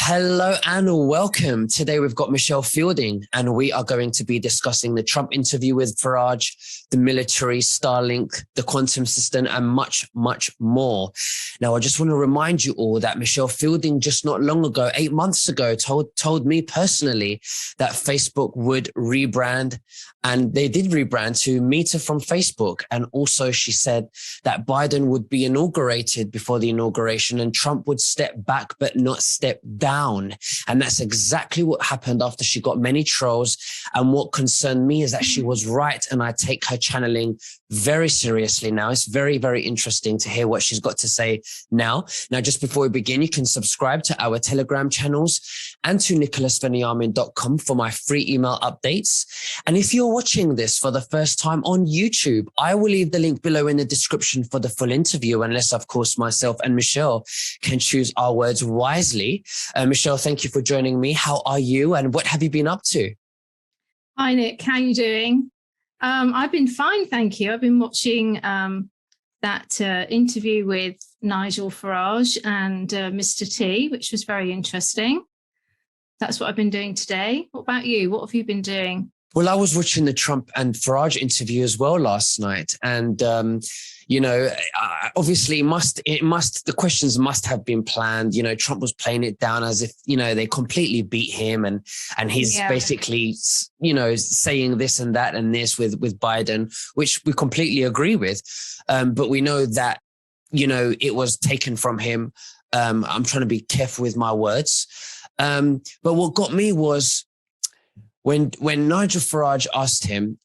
Hello and welcome. Today we've got Michelle Fielding and we are going to be discussing the Trump interview with Farage, the military, Starlink, the quantum system and much, much more. Now, I just want to remind you all that Michelle Fielding just not long ago, 8 months ago, told me personally that Facebook would rebrand, and they did rebrand to Meta from Facebook. And also she said that Biden would be inaugurated before the inauguration and Trump would step back but not step down. And that's exactly what happened after she got many trolls. And what concerned me is that she was right. And I take her channeling very seriously now. It's very, very interesting to hear what she's got to say now. Now, just before we begin, you can subscribe to our Telegram channels and to nicholasveniamin.com for my free email updates. And if you're watching this for the first time on YouTube, I will leave the link below in the description for the full interview, unless, of course, myself and Michelle can choose our words wisely. Michelle, thank you for joining me. How are you and what have you been up to? Hi, Nick. How are you doing? I've been fine, thank you. I've been watching that interview with Nigel Farage and Mr. T, which was very interesting. That's what I've been doing today. What about you? What have you been doing? Well, I was watching the Trump and Farage interview as well last night. And, obviously the questions must have been planned. You know, Trump was playing it down as if, they completely beat him and he's basically, saying this and that and this with Biden, which we completely agree with. But we know that, it was taken from him. I'm trying to be careful with my words. But what got me was, when Nigel Farage asked him,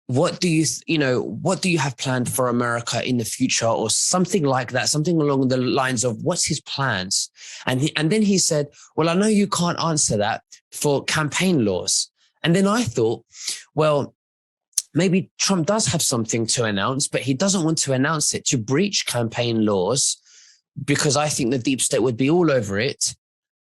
what do you have planned for America in the future, or something like that, something along the lines of what's his plans? And then he said, well, I know you can't answer that for campaign laws. And then I thought, well, maybe Trump does have something to announce, but he doesn't want to announce it to breach campaign laws, because I think the deep state would be all over it.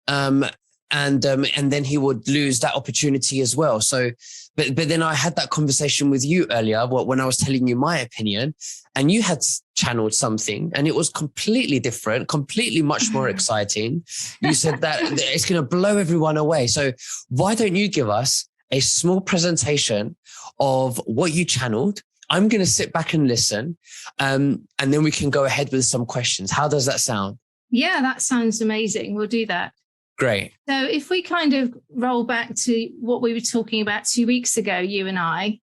And then he would lose that opportunity as well. So, but then I had that conversation with you earlier, when I was telling you my opinion, and you had channeled something, and it was completely different, completely much more exciting. You said that it's going to blow everyone away. So why don't you give us a small presentation of what you channeled? I'm going to sit back and listen, and then we can go ahead with some questions. How does that sound? Yeah, that sounds amazing. We'll do that. Great. So if we kind of roll back to what we were talking about 2 weeks ago, you and I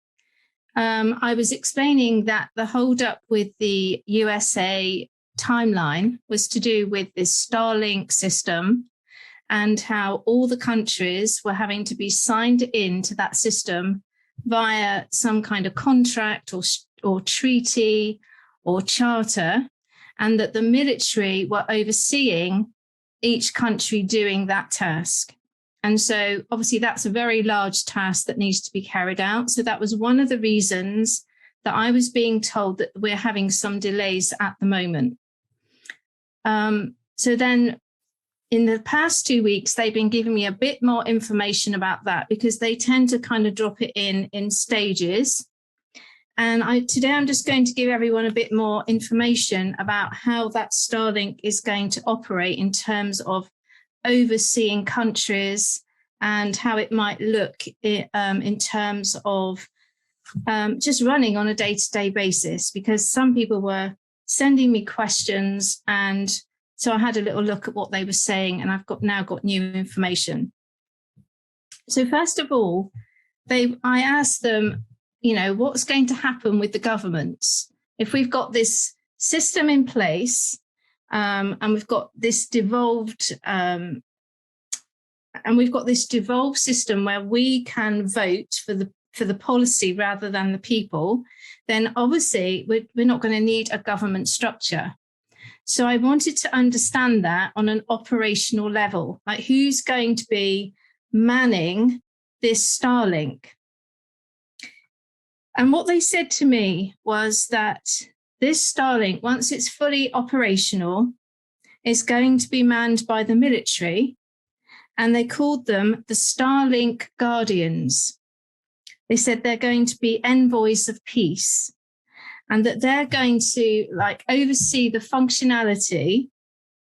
was explaining that the holdup with the USA timeline was to do with this Starlink system and how all the countries were having to be signed into that system via some kind of contract or treaty or charter, and that the military were overseeing each country doing that task. And so obviously that's a very large task that needs to be carried out. So that was one of the reasons that I was being told that we're having some delays at the moment. So then in the past 2 weeks, they've been giving me a bit more information about that, because they tend to kind of drop it in stages. And today I'm just going to give everyone a bit more information about how that Starlink is going to operate in terms of overseeing countries and how it might look in terms of just running on a day-to-day basis, because some people were sending me questions. And so I had a little look at what they were saying, and I've now got new information. So first of all, I asked them, what's going to happen with the governments if we've got this system in place, and we've got this devolved system where we can vote for the policy rather than the people, then obviously we're not going to need a government structure. So I wanted to understand that on an operational level, like who's going to be manning this Starlink. And what they said to me was that this Starlink, once it's fully operational, is going to be manned by the military, and they called them the Starlink Guardians. They said they're going to be envoys of peace, and that they're going to oversee the functionality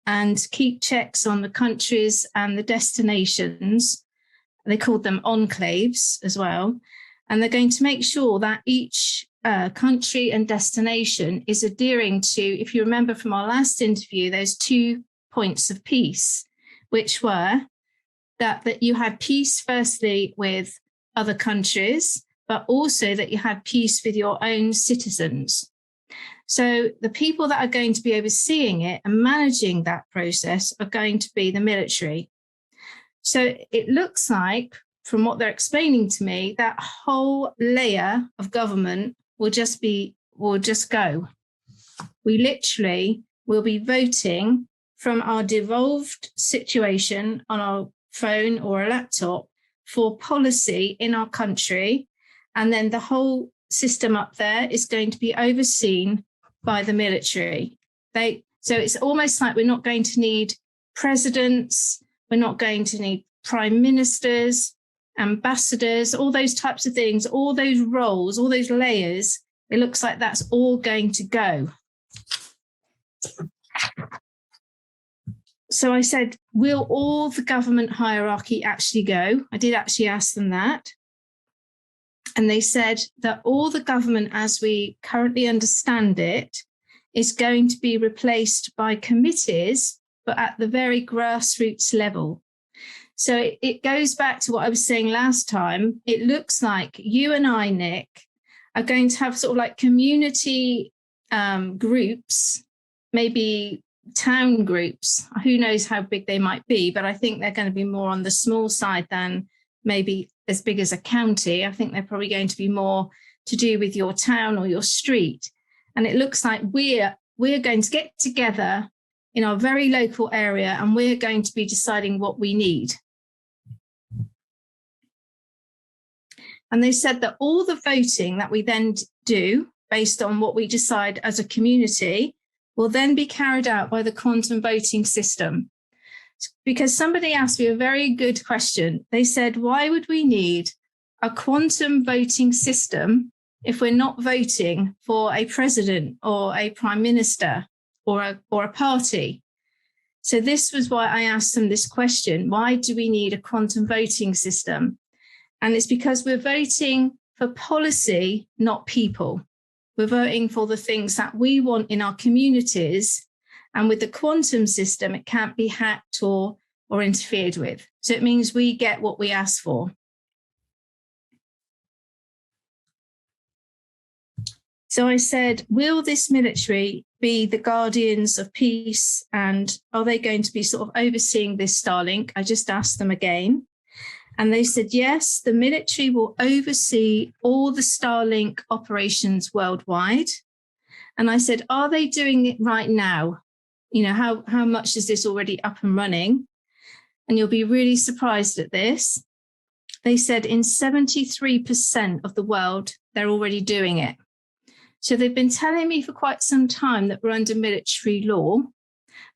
and keep checks on the countries and the destinations. They called them enclaves as well. And they're going to make sure that each country and destination is adhering to, if you remember from our last interview, those 2 points of peace, which were that you had peace firstly with other countries, but also that you had peace with your own citizens. So the people that are going to be overseeing it and managing that process are going to be the military. So it looks like, from what they're explaining to me, that whole layer of government will just go. We literally will be voting from our devolved situation on our phone or a laptop for policy in our country. And then the whole system up there is going to be overseen by the military. So it's almost like we're not going to need presidents, we're not going to need prime ministers, ambassadors, all those types of things, all those roles, all those layers. It looks like that's all going to go. So I said, will all the government hierarchy actually go? I did actually ask them that. And they said that all the government as we currently understand it is going to be replaced by committees, but at the very grassroots level. So it goes back to what I was saying last time. It looks like you and I, Nick, are going to have sort of like community groups, maybe town groups. Who knows how big they might be, but I think they're going to be more on the small side than maybe as big as a county. I think they're probably going to be more to do with your town or your street. And it looks like we're going to get together in our very local area and we're going to be deciding what we need. And they said that all the voting that we then do based on what we decide as a community will then be carried out by the quantum voting system. Because somebody asked me a very good question. They said, why would we need a quantum voting system if we're not voting for a president or a prime minister or a party? So this was why I asked them this question. Why do we need a quantum voting system? And it's because we're voting for policy, not people. We're voting for the things that we want in our communities. And with the quantum system, it can't be hacked or interfered with. So it means we get what we ask for. So I said, will this military be the guardians of peace? And are they going to be sort of overseeing this Starlink? I just asked them again. And they said, yes, the military will oversee all the Starlink operations worldwide. And I said, are they doing it right now? You know, how much is this already up and running? And you'll be really surprised at this. They said in 73% of the world, they're already doing it. So they've been telling me for quite some time that we're under military law.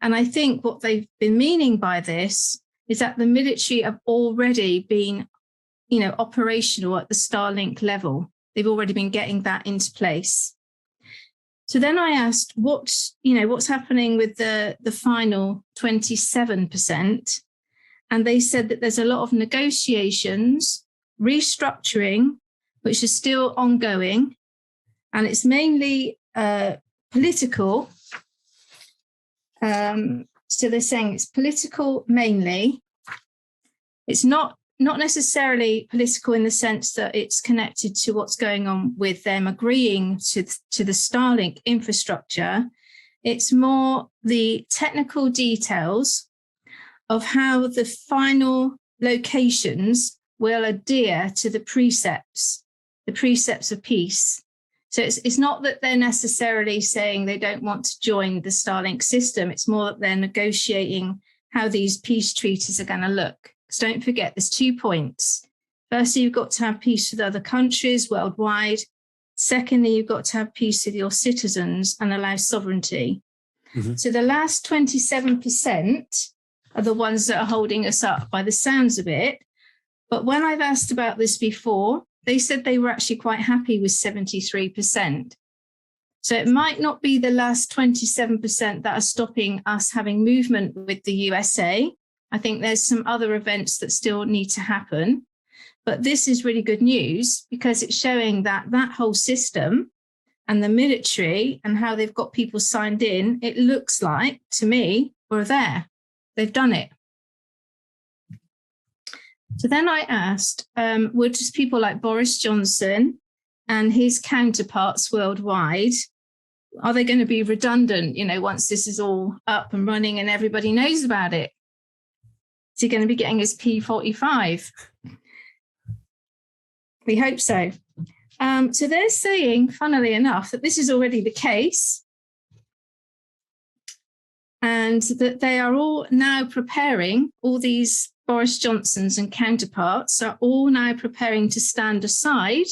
And I think what they've been meaning by this is that the military have already been, you know, operational at the Starlink level. They've already been getting that into place. So then I asked, what's happening with the final 27%? And they said that there's a lot of negotiations, restructuring, which is still ongoing. And it's mainly political. So they're saying it's political mainly. It's not necessarily political in the sense that it's connected to what's going on with them agreeing to the Starlink infrastructure. It's more the technical details of how the final locations will adhere to the precepts of peace. So it's not that they're necessarily saying they don't want to join the Starlink system. It's more that they're negotiating how these peace treaties are going to look. Because don't forget, there's 2 points. Firstly, you've got to have peace with other countries worldwide. Secondly, you've got to have peace with your citizens and allow sovereignty. Mm-hmm. So the last 27% are the ones that are holding us up by the sounds of it. But when I've asked about this before, they said they were actually quite happy with 73%. So it might not be the last 27% that are stopping us having movement with the USA. I think there's some other events that still need to happen. But this is really good news because it's showing that that whole system and the military and how they've got people signed in, it looks like, to me, we're there. They've done it. So then I asked, would just people like Boris Johnson and his counterparts worldwide, are they going to be redundant, once this is all up and running and everybody knows about it? Is he going to be getting his P45? We hope so. So they're saying, funnily enough, that this is already the case and that they are all now preparing, all these Boris Johnsons and counterparts are all now preparing to stand aside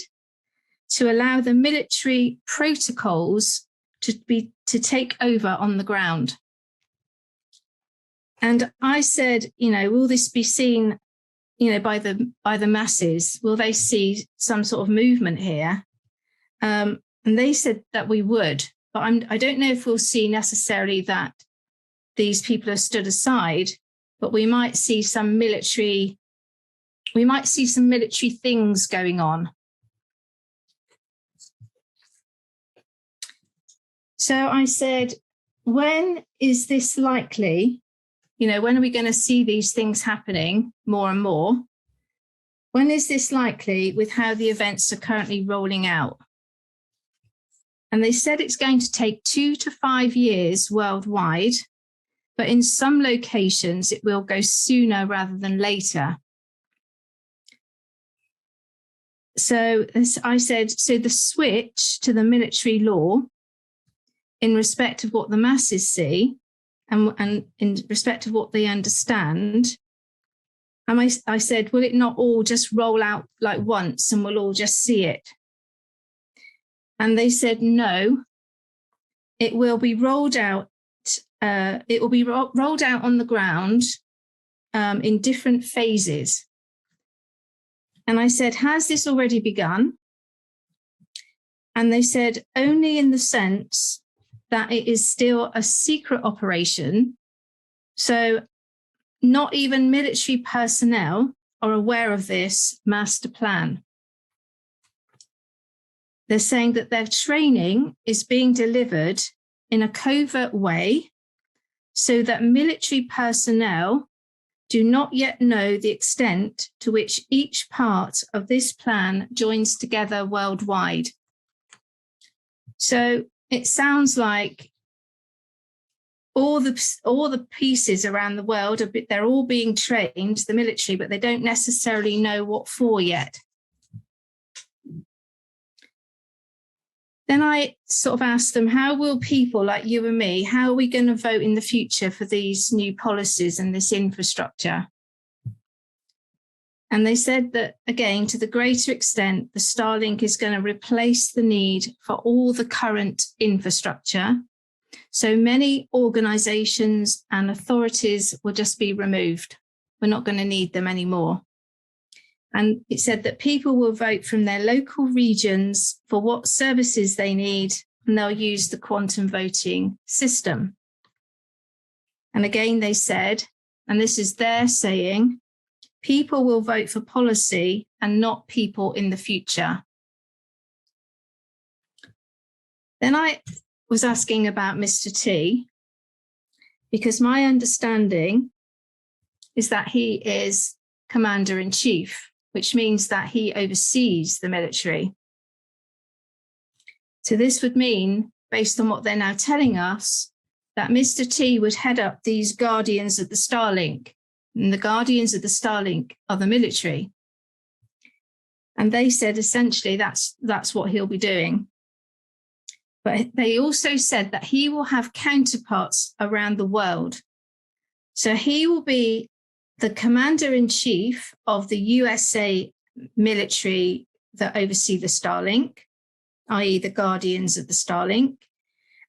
to allow the military protocols to take over on the ground. And I said, will this be seen, by the masses? Will they see some sort of movement here? And they said that we would, but I don't know if we'll see necessarily that these people are stood aside, but we might see some military things going on. So I said, when is this likely? When are we going to see these things happening more and more? When is this likely with how the events are currently rolling out? And they said it's going to take 2 to 5 years worldwide, but in some locations it will go sooner rather than later. So I said, so the switch to the military law in respect of what the masses see and in respect of what they understand, and I said, will it not all just roll out like once and we'll all just see it? And they said, no, it will be rolled out. It will be rolled out on the ground in different phases. And I said, has this already begun? And they said, only in the sense that it is still a secret operation. So not even military personnel are aware of this master plan. They're saying that their training is being delivered in a covert way so that military personnel do not yet know the extent to which each part of this plan joins together worldwide. So it sounds like all the pieces around the world, they're all being trained, the military, but they don't necessarily know what for yet. Then I sort of asked them, how will people like you and me, how are we going to vote in the future for these new policies and this infrastructure? And they said that, again, to the greater extent, the Starlink is going to replace the need for all the current infrastructure. So many organizations and authorities will just be removed. We're not going to need them anymore. And it said that people will vote from their local regions for what services they need, and they'll use the quantum voting system. And again, they said, and this is their saying, people will vote for policy and not people in the future. Then I was asking about Mr. T, because my understanding is that he is commander-in-chief, which means that he oversees the military. So this would mean, based on what they're now telling us, that Mr. T would head up these guardians of the Starlink, and the guardians of the Starlink are the military. And they said essentially that's what he'll be doing. But they also said that he will have counterparts around the world. So he will be the commander-in-chief of the USA military that oversee the Starlink, i.e. the guardians of the Starlink.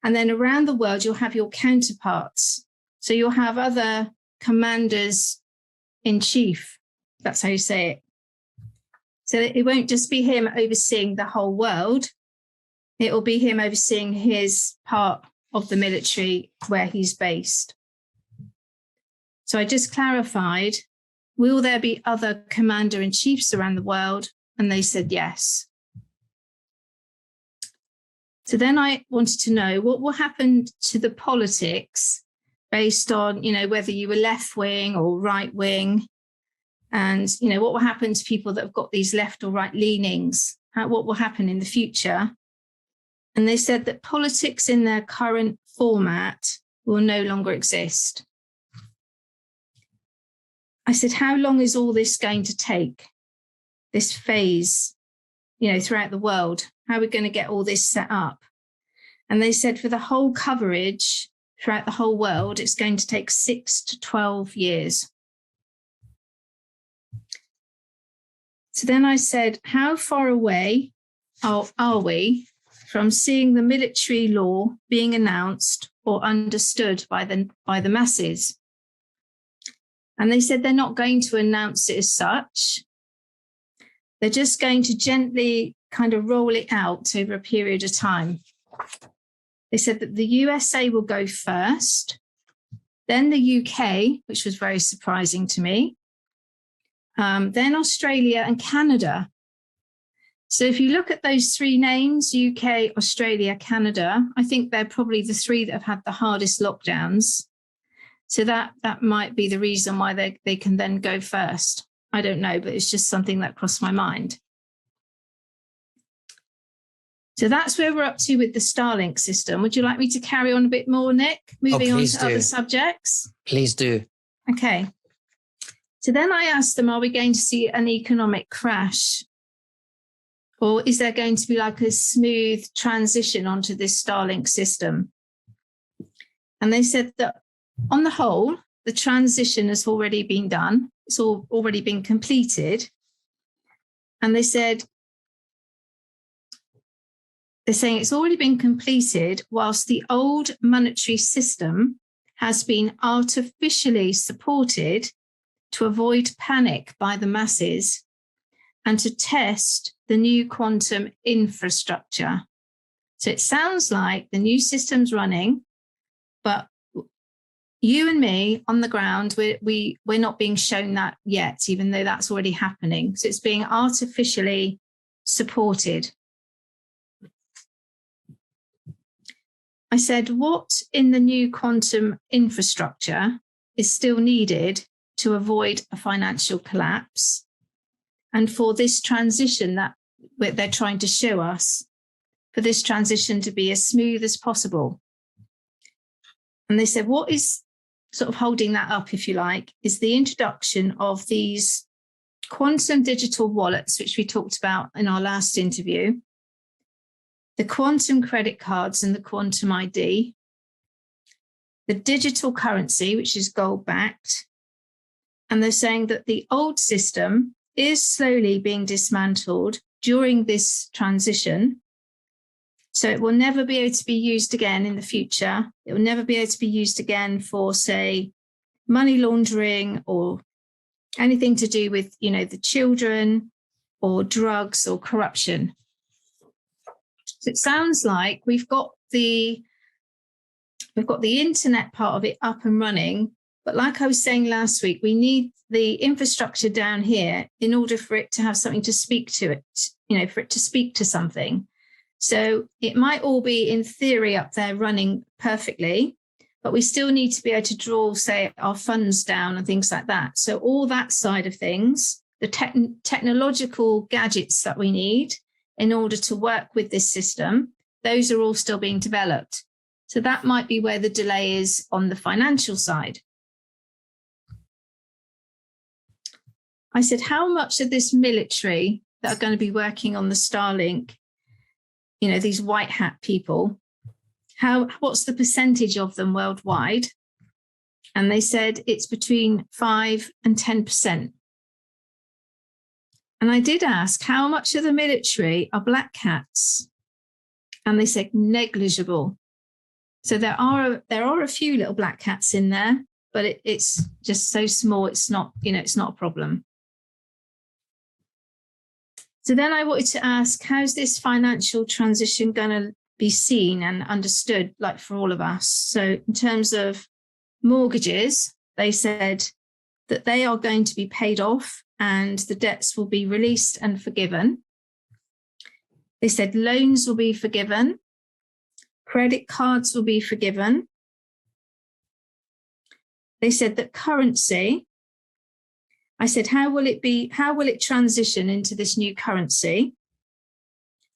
And then around the world, you'll have your counterparts. So you'll have other commanders-in-chief. That's how you say it. So it won't just be him overseeing the whole world. It will be him overseeing his part of the military where he's based. So I just clarified, will there be other commander-in-chiefs around the world? And they said yes. So then I wanted to know what will happen to the politics based on, whether you were left wing or right wing, and, what will happen to people that have got these left or right leanings? What will happen in the future? And they said that politics in their current format will no longer exist. I said, how long is all this going to take, this phase, throughout the world? How are we going to get all this set up? And they said for the whole coverage throughout the whole world, it's going to take 6 to 12 years. So then I said, how far away are we from seeing the military law being announced or understood by the masses? And they said they're not going to announce it as such. They're just going to gently kind of roll it out over a period of time. They said that the USA will go first, then the UK, which was very surprising to me, then Australia and Canada. So if you look at those three names, UK, Australia, Canada, I think they're probably the three that have had the hardest lockdowns. So that might be the reason why they can then go first. I don't know, but it's just something that crossed my mind. So that's where we're up to with the Starlink system. Would you like me to carry on a bit more, Nick? Moving on to other subjects? Please do. Okay. So then I asked them, are we going to see an economic crash? Or is there going to be like a smooth transition onto this Starlink system? And they said that on the whole, the transition has already been done. It's already been completed. And they're saying it's already been completed whilst the old monetary system has been artificially supported to avoid panic by the masses and to test the new quantum infrastructure. So it sounds like the new system's running, but you and me on the ground, we're not being shown that yet, even though that's already happening. So it's being artificially supported. I said, what in the new quantum infrastructure is still needed to avoid a financial collapse and for this transition that they're trying to show us, for this transition to be as smooth as possible? And they said, what is sort of holding that up, if you like, is the introduction of these quantum digital wallets, which we talked about in our last interview, the quantum credit cards and the quantum ID, the digital currency, which is gold-backed. And they're saying that the old system is slowly being dismantled during this transition. So it will never be able to be used again in the future. It will never be able to be used again for, say, money laundering or anything to do with, the children or drugs or corruption. So it sounds like we've got the internet part of it up and running, but like I was saying last week, we need the infrastructure down here in order for it to have something to speak to it, for it to speak to something. So it might all be in theory up there running perfectly, but we still need to be able to draw, say, our funds down and things like that. So all that side of things, the technological gadgets that we need in order to work with this system, those are all still being developed. So that might be where the delay is on the financial side. I said, how much of this military that are going to be working on the Starlink, these white hat people, what's the percentage of them worldwide? And they said it's between 5 and 10%. And I did ask, how much of the military are black hats? And they said negligible. So there are a few little black hats in there, but it's just so small. It's not a problem. So then I wanted to ask, how's this financial transition going to be seen and understood, like for all of us? So in terms of mortgages, they said that they are going to be paid off and the debts will be released and forgiven. They said loans will be forgiven, credit cards will be forgiven. They said that currency, I said, how will it transition into this new currency?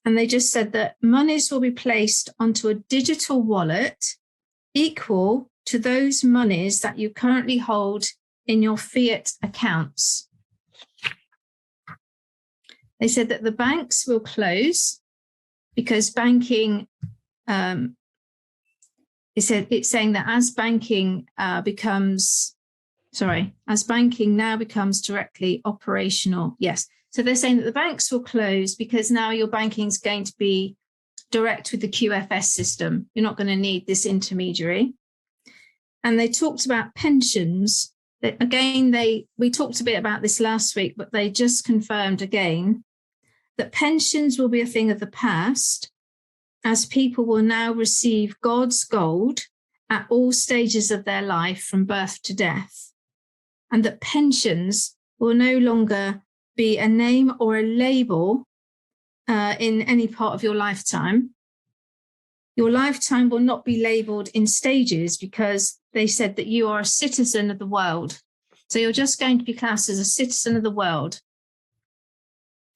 And they just said that monies will be placed onto a digital wallet equal to those monies that you currently hold in your fiat accounts. They said that the banks will close because banking, it's saying that as banking as banking now becomes directly operational. Yes. So they're saying that the banks will close because now your banking is going to be direct with the QFS system. You're not going to need this intermediary. And they talked about pensions. Again, we talked a bit about this last week, but they just confirmed again that pensions will be a thing of the past, as people will now receive God's gold at all stages of their life from birth to death, and that pensions will no longer be a name or a label in any part of your lifetime. Your lifetime will not be labeled in stages because they said that you are a citizen of the world. So you're just going to be classed as a citizen of the world.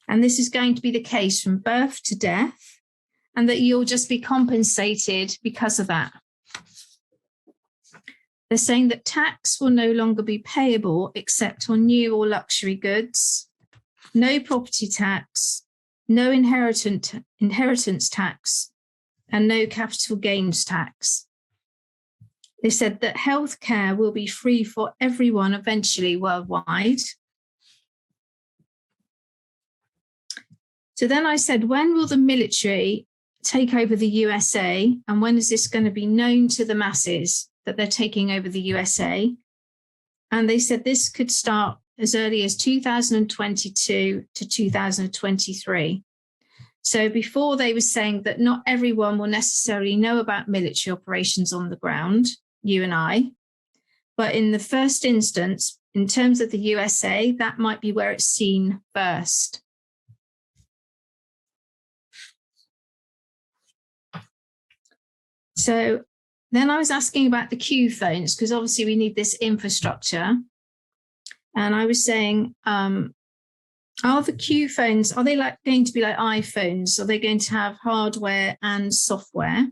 And this is going to be the case from birth to death, and that you'll just be compensated because of that. They're saying that tax will no longer be payable except on new or luxury goods, no property tax, no inheritance tax, and no capital gains tax. They said that healthcare will be free for everyone eventually worldwide. So then I said, when will the military take over the USA, and when is this going to be known to the masses that they're taking over the USA? And they said this could start as early as 2022 to 2023. So before, they were saying that not everyone will necessarily know about military operations on the ground, you and I, but in the first instance, in terms of the USA, that might be where it's seen first. So then I was asking about the Q phones, because obviously we need this infrastructure. And I was saying, are the Q phones, are they going to be like iPhones? Are they going to have hardware and software?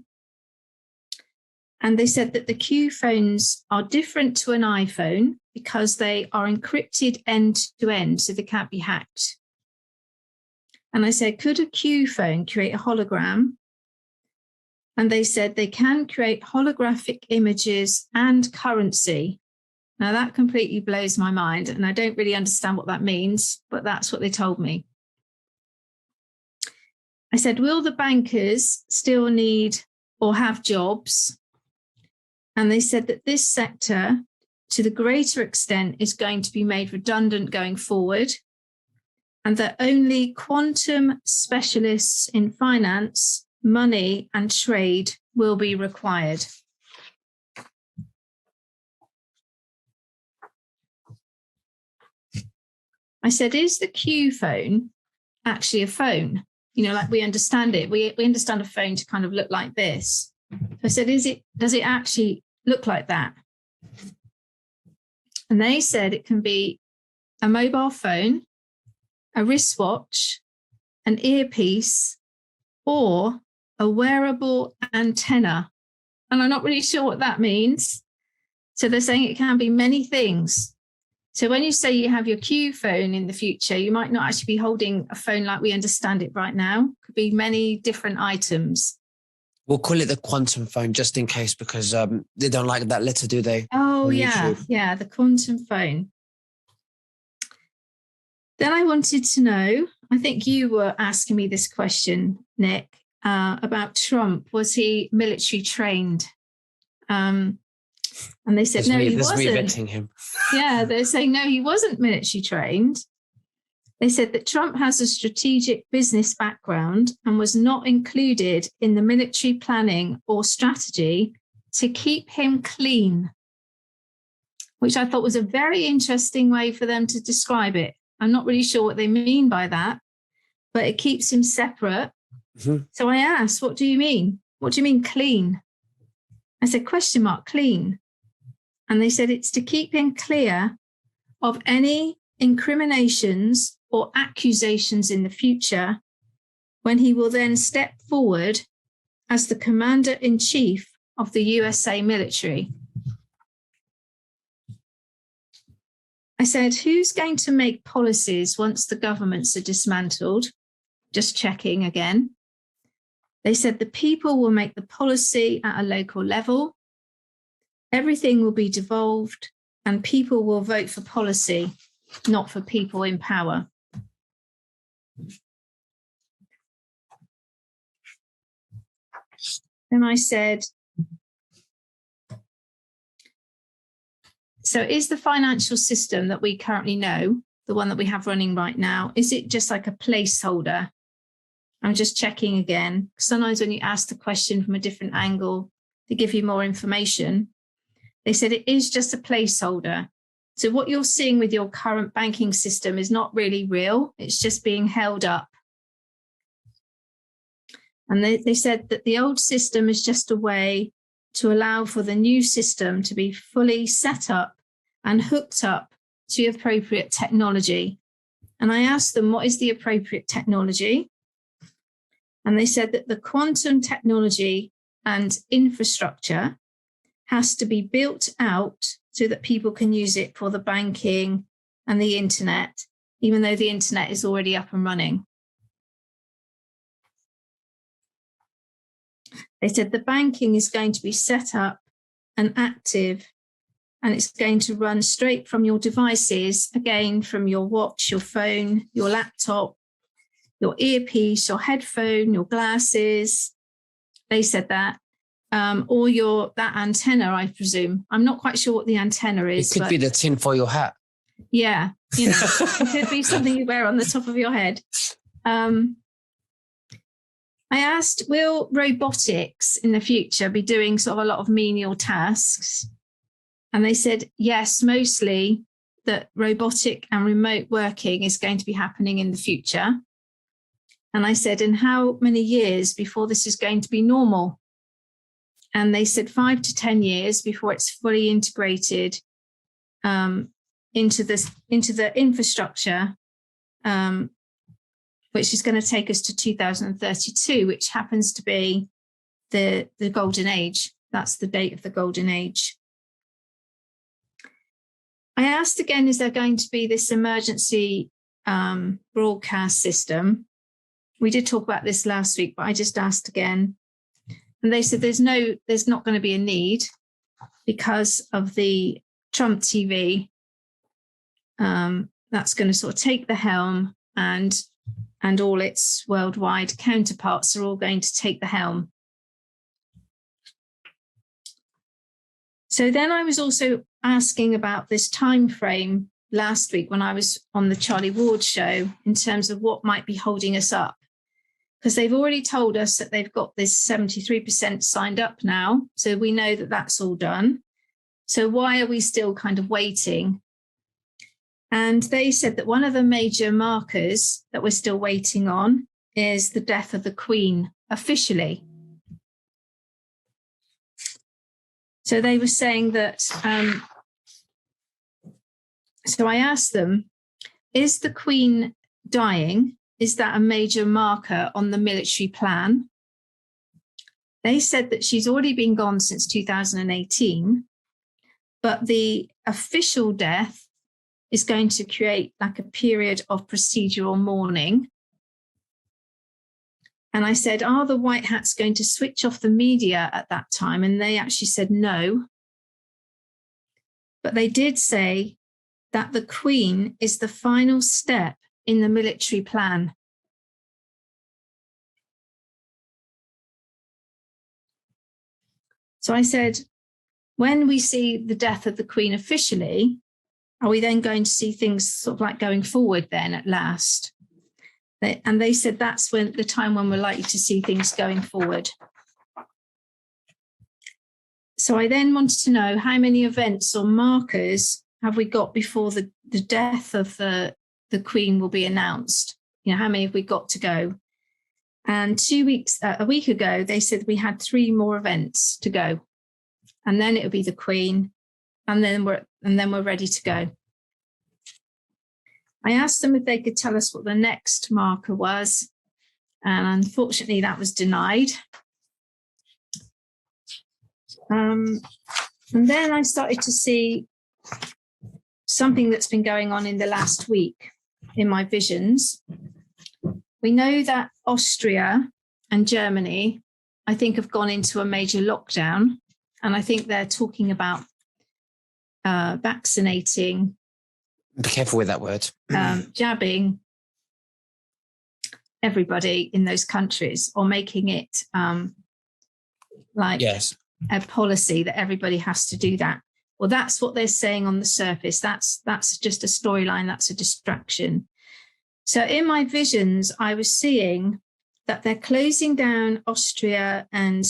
And they said that the Q phones are different to an iPhone because they are encrypted end to end, so they can't be hacked. And I said, could a Q phone create a hologram? And they said they can create holographic images and currency. Now that completely blows my mind, and I don't really understand what that means, but that's what they told me. I said, will the bankers still need or have jobs? And they said that this sector, to the greater extent, is going to be made redundant going forward, and that only quantum specialists in finance, money, and trade will be required. I said, is the Q phone actually a phone? You know, like we understand it. We understand a phone to kind of look like this. So I said, does it actually look like that? And they said it can be a mobile phone, a wristwatch, an earpiece, or a wearable antenna. And I'm not really sure what that means. So they're saying it can be many things. So when you say you have your Q phone in the future, you might not actually be holding a phone like we understand it right now. It could be many different items. We'll call it the quantum phone just in case, because they don't like that letter, do they? Oh, yeah. YouTube. Yeah, the quantum phone. Then I wanted to know, I think you were asking me this question, Nick, about Trump. Was he military trained? And they said, no, he wasn't. Me vetting him. Yeah, they're saying, no, he wasn't military trained. They said that Trump has a strategic business background and was not included in the military planning or strategy to keep him clean, which I thought was a very interesting way for them to describe it. I'm not really sure what they mean by that, but it keeps him separate. Mm-hmm. So I asked, what do you mean? What do you mean clean? I said, clean. And they said it's to keep him clear of any incriminations or accusations in the future, when he will then step forward as the commander-in-chief of the USA military. I said, who's going to make policies once the governments are dismantled? Just checking again. They said the people will make the policy at a local level. Everything will be devolved and people will vote for policy, not for people in power. Then I said, so is the financial system that we currently know, the one that we have running right now, is it just like a placeholder? I'm just checking again. Sometimes when you ask the question from a different angle, they give you more information. They said it is just a placeholder. So what you're seeing with your current banking system is not really real. It's just being held up. And they said that the old system is just a way to allow for the new system to be fully set up and hooked up to appropriate technology. And I asked them, what is the appropriate technology? And they said that the quantum technology and infrastructure has to be built out so that people can use it for the banking and the internet, even though the internet is already up and running. They said the banking is going to be set up and active, and it's going to run straight from your devices, again, from your watch, your phone, your laptop, your earpiece, your headphone, your glasses. They said that. Or that antenna, I presume. I'm not quite sure what the antenna is. It could be the tin for your hat. Yeah, it could be something you wear on the top of your head. I asked, will robotics in the future be doing sort of a lot of menial tasks? And they said, yes, mostly that robotic and remote working is going to be happening in the future. And I said, in how many years before this is going to be normal? And they said 5 to 10 years before it's fully integrated into the infrastructure, which is going to take us to 2032, which happens to be the golden age. That's the date of the golden age. I asked again, is there going to be this emergency broadcast system? We did talk about this last week, but I just asked again. And they said there's not going to be a need because of the Trump TV. That's going to sort of take the helm, and all its worldwide counterparts are all going to take the helm. So then I was also asking about this time frame last week when I was on the Charlie Ward show in terms of what might be holding us up. Because they've already told us that they've got this 73% signed up now. So we know that that's all done. So why are we still kind of waiting? And they said that one of the major markers that we're still waiting on is the death of the Queen officially. So they were saying that, so I asked them, is the Queen dying? Is that a major marker on the military plan? They said that she's already been gone since 2018, but the official death is going to create like a period of procedural mourning. And I said, are the White Hats going to switch off the media at that time? And they actually said no. But they did say that the Queen is the final step in the military plan. So I said, when we see the death of the Queen officially, are we then going to see things sort of like going forward then at last? And they said that's when the time when we're likely to see things going forward. So I then wanted to know how many events or markers have we got before the death of the Queen will be announced? You know, how many have we got to go? And a week ago, they said we had 3 more events to go. And then it would be the Queen, and then we're ready to go. I asked them if they could tell us what the next marker was, and unfortunately that was denied. And then I started to see something that's been going on in the last week in my visions. We know that Austria and Germany, I think, have gone into a major lockdown, and I think they're talking about vaccinating. Be careful with that word. Jabbing everybody in those countries, or making it yes, a policy that everybody has to do that. Well, that's what they're saying on the surface. That's just a storyline. That's a distraction. So in my visions, I was seeing that they're closing down Austria and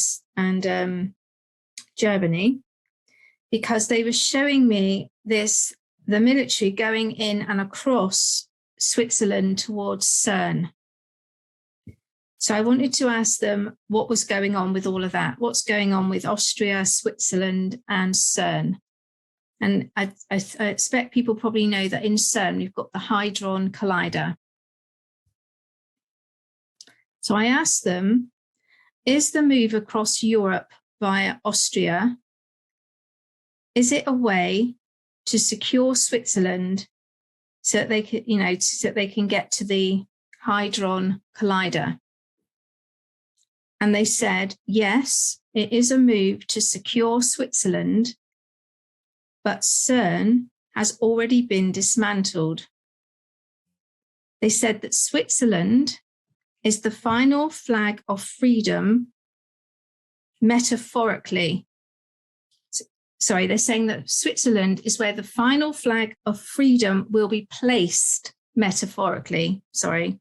Germany, because they were showing me the military going in and across Switzerland towards Cern. So I wanted to ask them what was going on with all of that. What's going on with Austria, Switzerland, and Cern? And I expect people probably know that in Cern, we've got the Hadron Collider. So I asked them, is the move across Europe via Austria, is it a way to secure Switzerland so that they can, so that they can get to the Hadron Collider? And they said, yes, it is a move to secure Switzerland, but CERN has already been dismantled. They said that Switzerland is the final flag of freedom, metaphorically. Sorry, they're saying that Switzerland is where the final flag of freedom will be placed, metaphorically. Sorry.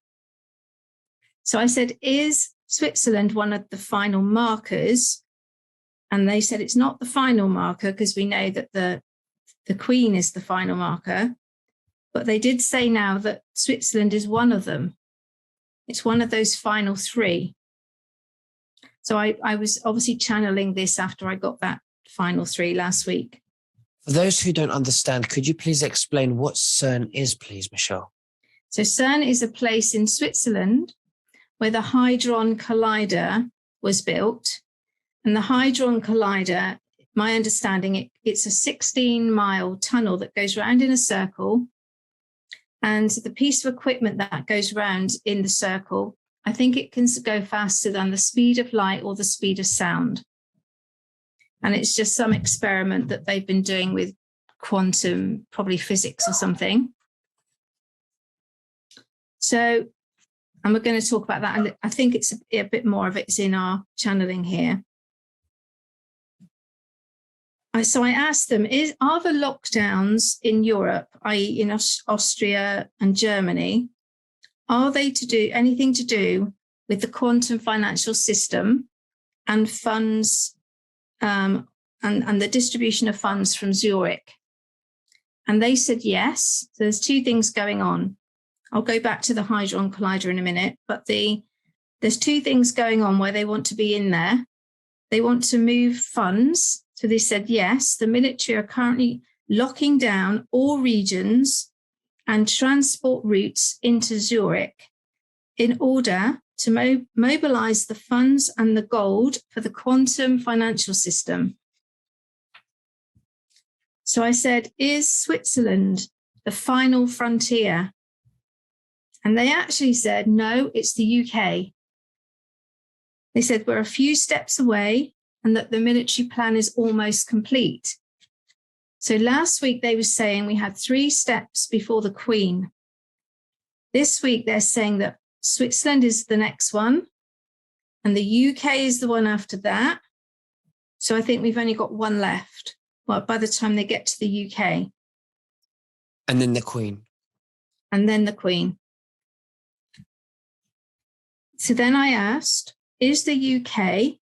So I said, is Switzerland one of the final markers? And they said it's not the final marker, because we know that the Queen is the final marker. But they did say now that Switzerland is one of them. It's one of those final 3. So I was obviously channeling this after I got that final 3 last week. For those who don't understand, could you please explain what CERN is, please, Michelle? So CERN is a place in Switzerland where the Hadron Collider was built. And the Hadron Collider, my understanding, it's a 16-mile tunnel that goes round in a circle. And the piece of equipment that goes around in the circle, I think it can go faster than the speed of light or the speed of sound. And it's just some experiment that they've been doing with quantum, probably physics or something. So, and we're going to talk about that. And I think it's a bit more of it's in our channeling here. So I asked them, are the lockdowns in Europe, i.e. in Austria and Germany, are they to do anything to do with the quantum financial system and funds and the distribution of funds from Zurich? And they said yes. So there's 2 things going on. I'll go back to the Hadron Collider in a minute, but there's 2 things going on where they want to be in there. They want to move funds. So they said, yes, the military are currently locking down all regions and transport routes into Zurich in order to mobilize the funds and the gold for the quantum financial system. So I said, is Switzerland the final frontier? And they actually said, no, it's the UK. They said, we're a few steps away and that the military plan is almost complete. So last week they were saying we had 3 steps before the Queen. This week they're saying that Switzerland is the next one and the UK is the one after that. So I think we've only got 1 left, well, by the time they get to the UK. And then the Queen. And then the Queen. So then I asked, is the UK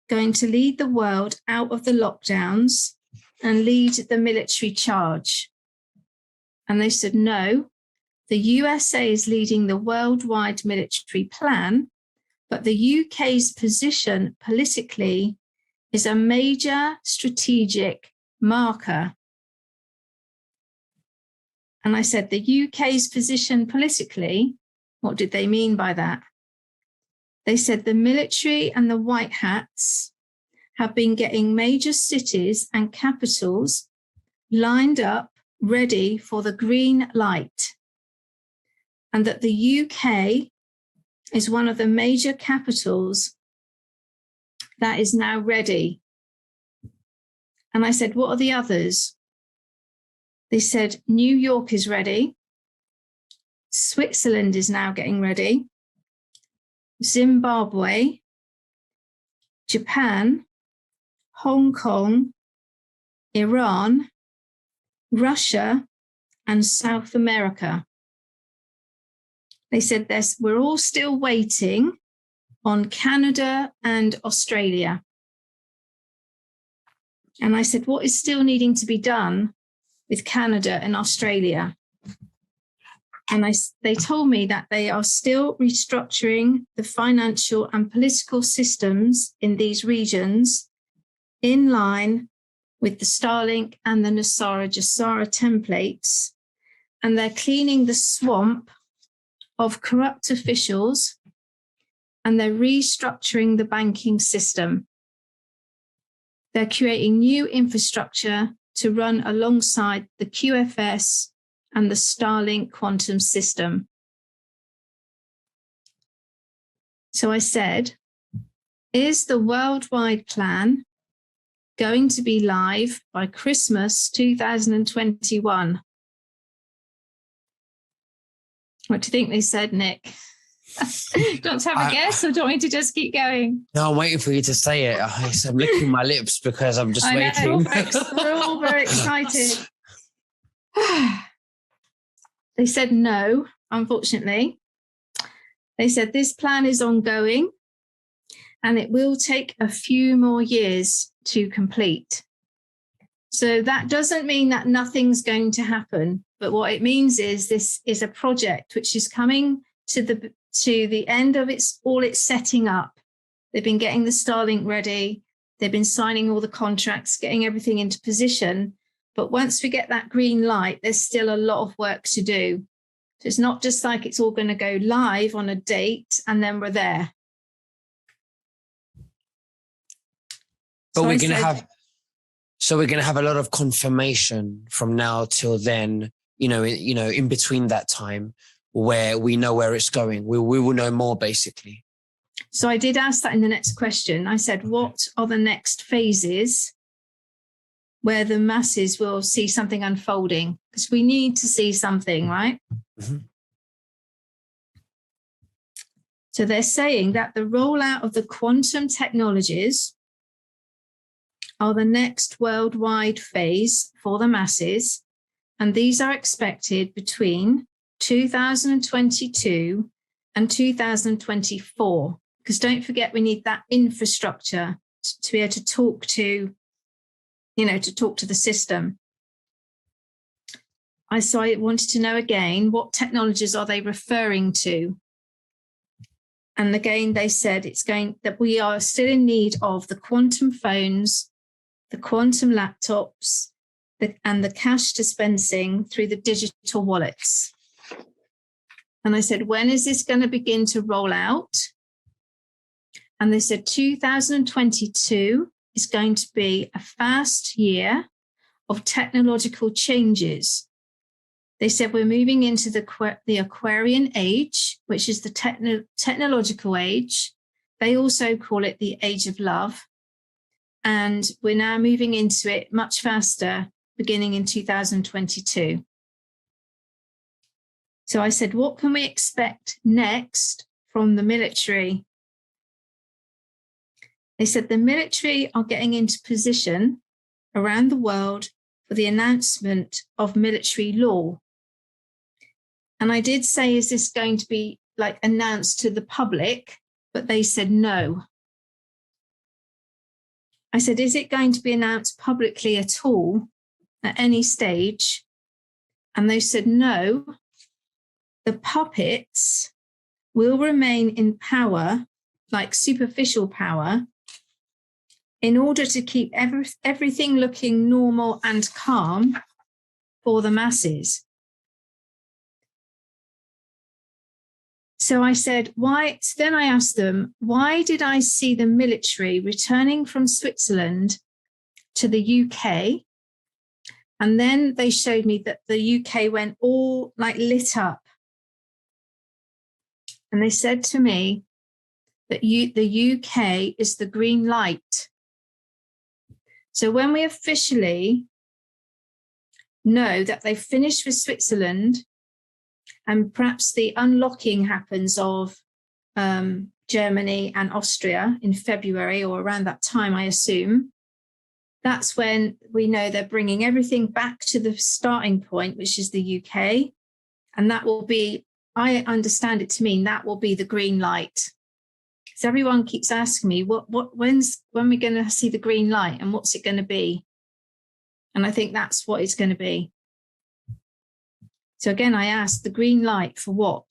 going to lead the world out of the lockdowns and lead the military charge? And they said, no, the USA is leading the worldwide military plan, but the UK's position politically is a major strategic marker. And I said, the UK's position politically, what did they mean by that? They said the military and the white hats have been getting major cities and capitals lined up, ready for the green light. And that the UK is one of the major capitals that is now ready. And I said, what are the others? They said, New York is ready. Switzerland is now getting ready. Zimbabwe, Japan, Hong Kong, Iran, Russia, and South America. They said we're all still waiting on Canada and Australia. And I said, what is still needing to be done with Canada and Australia? And they told me that they are still restructuring the financial and political systems in these regions in line with the Starlink and the Nasara Jasara templates. And they're cleaning the swamp of corrupt officials, and they're restructuring the banking system. They're creating new infrastructure to run alongside the QFS and the Starlink quantum system. So I said, is the worldwide plan going to be live by Christmas 2021? What do you think they said, Nick? Do you want to have a guess, or do you want me to just keep going? No, I'm waiting for you to say it. I'm licking my lips because I'm just waiting. We're all very excited. They said no, unfortunately. They said this plan is ongoing and it will take a few more years to complete. So that doesn't mean that nothing's going to happen, but what it means is this is a project which is coming to the end of its setting up. They've been getting the Starlink ready. They've been signing all the contracts, getting everything into position. But once we get that green light, there's still a lot of work to do. So it's not just like it's all going to go live on a date and then we're there. But we're going to have a lot of confirmation from now till then, in between that time where we know where it's going. We will know more, basically. So I did ask that in the next question. I said, what are the next phases where the masses will see something unfolding? Because we need to see something, right? Mm-hmm. So they're saying that the rollout of the quantum technologies are the next worldwide phase for the masses, and these are expected between 2022 and 2024. Because don't forget, we need that infrastructure to be able to talk to the system. I wanted to know again, what technologies are they referring to? And again, they said that we are still in need of the quantum phones, the quantum laptops, and the cash dispensing through the digital wallets. And I said, when is this going to begin to roll out? And they said 2022 is going to be a fast year of technological changes. They said we're moving into the Aquarian age, which is the technological age. They also call it the age of love. And we're now moving into it much faster, beginning in 2022. So I said, what can we expect next from the military? They said the military are getting into position around the world for the announcement of military law. And I did say, is this going to be like announced to the public? But they said no. I said, is it going to be announced publicly at all at any stage? And they said, no, the puppets will remain in power, like superficial power, in order to keep everything looking normal and calm for the masses. So I said, why? So then I asked them, why did I see the military returning from Switzerland to the UK? And then they showed me that the UK went all like lit up. And they said to me that the UK is the green light. So when we officially know that they've finished with Switzerland, and perhaps the unlocking happens of Germany and Austria in February or around that time, I assume, that's when we know they're bringing everything back to the starting point, which is the UK. And that will be, I understand it to mean that will be the green light. So everyone keeps asking me, when we're going to see the green light and what's it going to be? And I think that's what it's going to be. So again, I asked, the green light for what?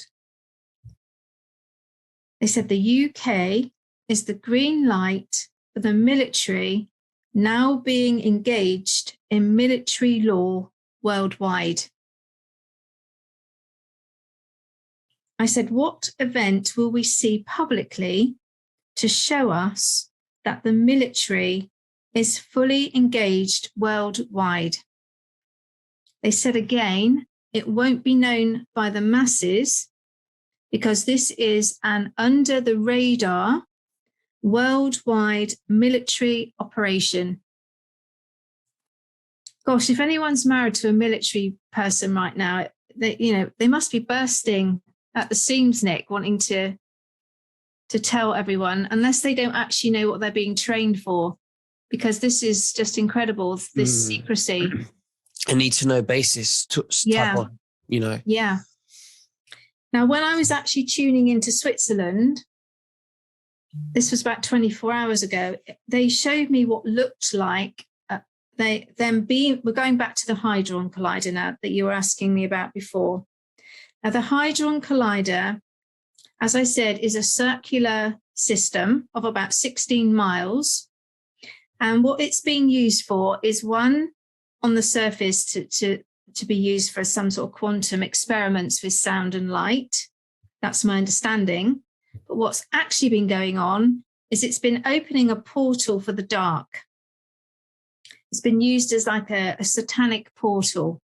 They said the UK is the green light for the military now being engaged in military law worldwide. I said, what event will we see publicly to show us that the military is fully engaged worldwide? They said again, it won't be known by the masses because this is an under the radar worldwide military operation. Gosh, if anyone's married to a military person right now, they must be bursting at the seams, Nick, wanting to tell everyone, unless they don't actually know what they're being trained for, because this is just incredible, this secrecy. A need to know basis type of, Yeah. Now, when I was actually tuning into Switzerland, this was about 24 hours ago, they showed me what looked like we're going back to the Hadron Collider now that you were asking me about before. Now, the Hadron Collider, as I said, is a circular system of about 16 miles. And what it's being used for is one, on the surface to be used for some sort of quantum experiments with sound and light. That's my understanding. But what's actually been going on is it's been opening a portal for the dark. It's been used as like a satanic portal.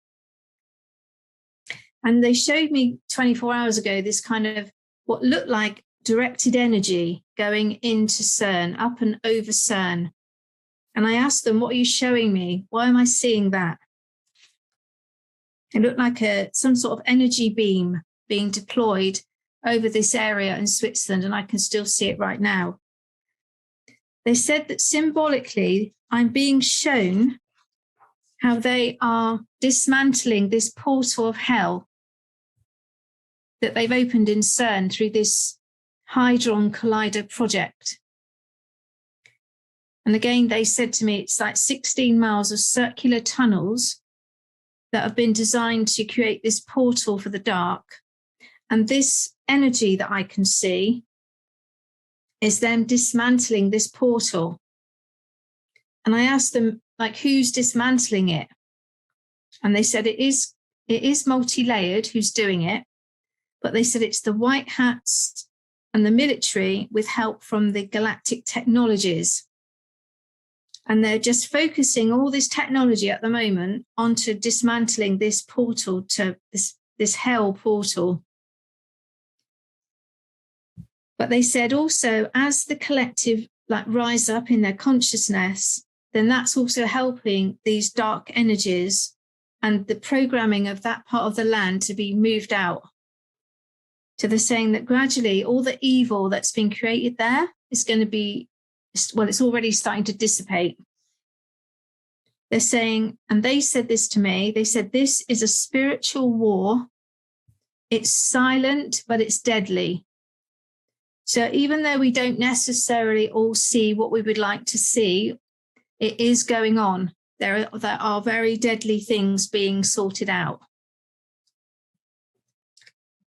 And they showed me 24 hours ago this kind of what looked like directed energy going into CERN, up and over CERN. And I asked them, what are you showing me? Why am I seeing that? It looked like some sort of energy beam being deployed over this area in Switzerland, and I can still see it right now. They said that symbolically, I'm being shown how they are dismantling this portal of hell that they've opened in CERN through this Hadron Collider project. And again, they said to me, it's like 16 miles of circular tunnels that have been designed to create this portal for the dark. And this energy that I can see is them dismantling this portal. And I asked them, like, who's dismantling it? And they said it is multi-layered who's doing it. But they said it's the white hats and the military with help from the galactic technologies. And they're just focusing all this technology at the moment onto dismantling this portal to this hell portal. But they said also, as the collective rise up in their consciousness, then that's also helping these dark energies and the programming of that part of the land to be moved out. So they're saying that gradually all the evil that's been created there is going to be, well, it's already starting to dissipate. They're saying, and they said this to me, they said, this is a spiritual war It's silent, but it's deadly. So even though we don't necessarily all see what we would like to see, it is going on. There are very deadly things being sorted out.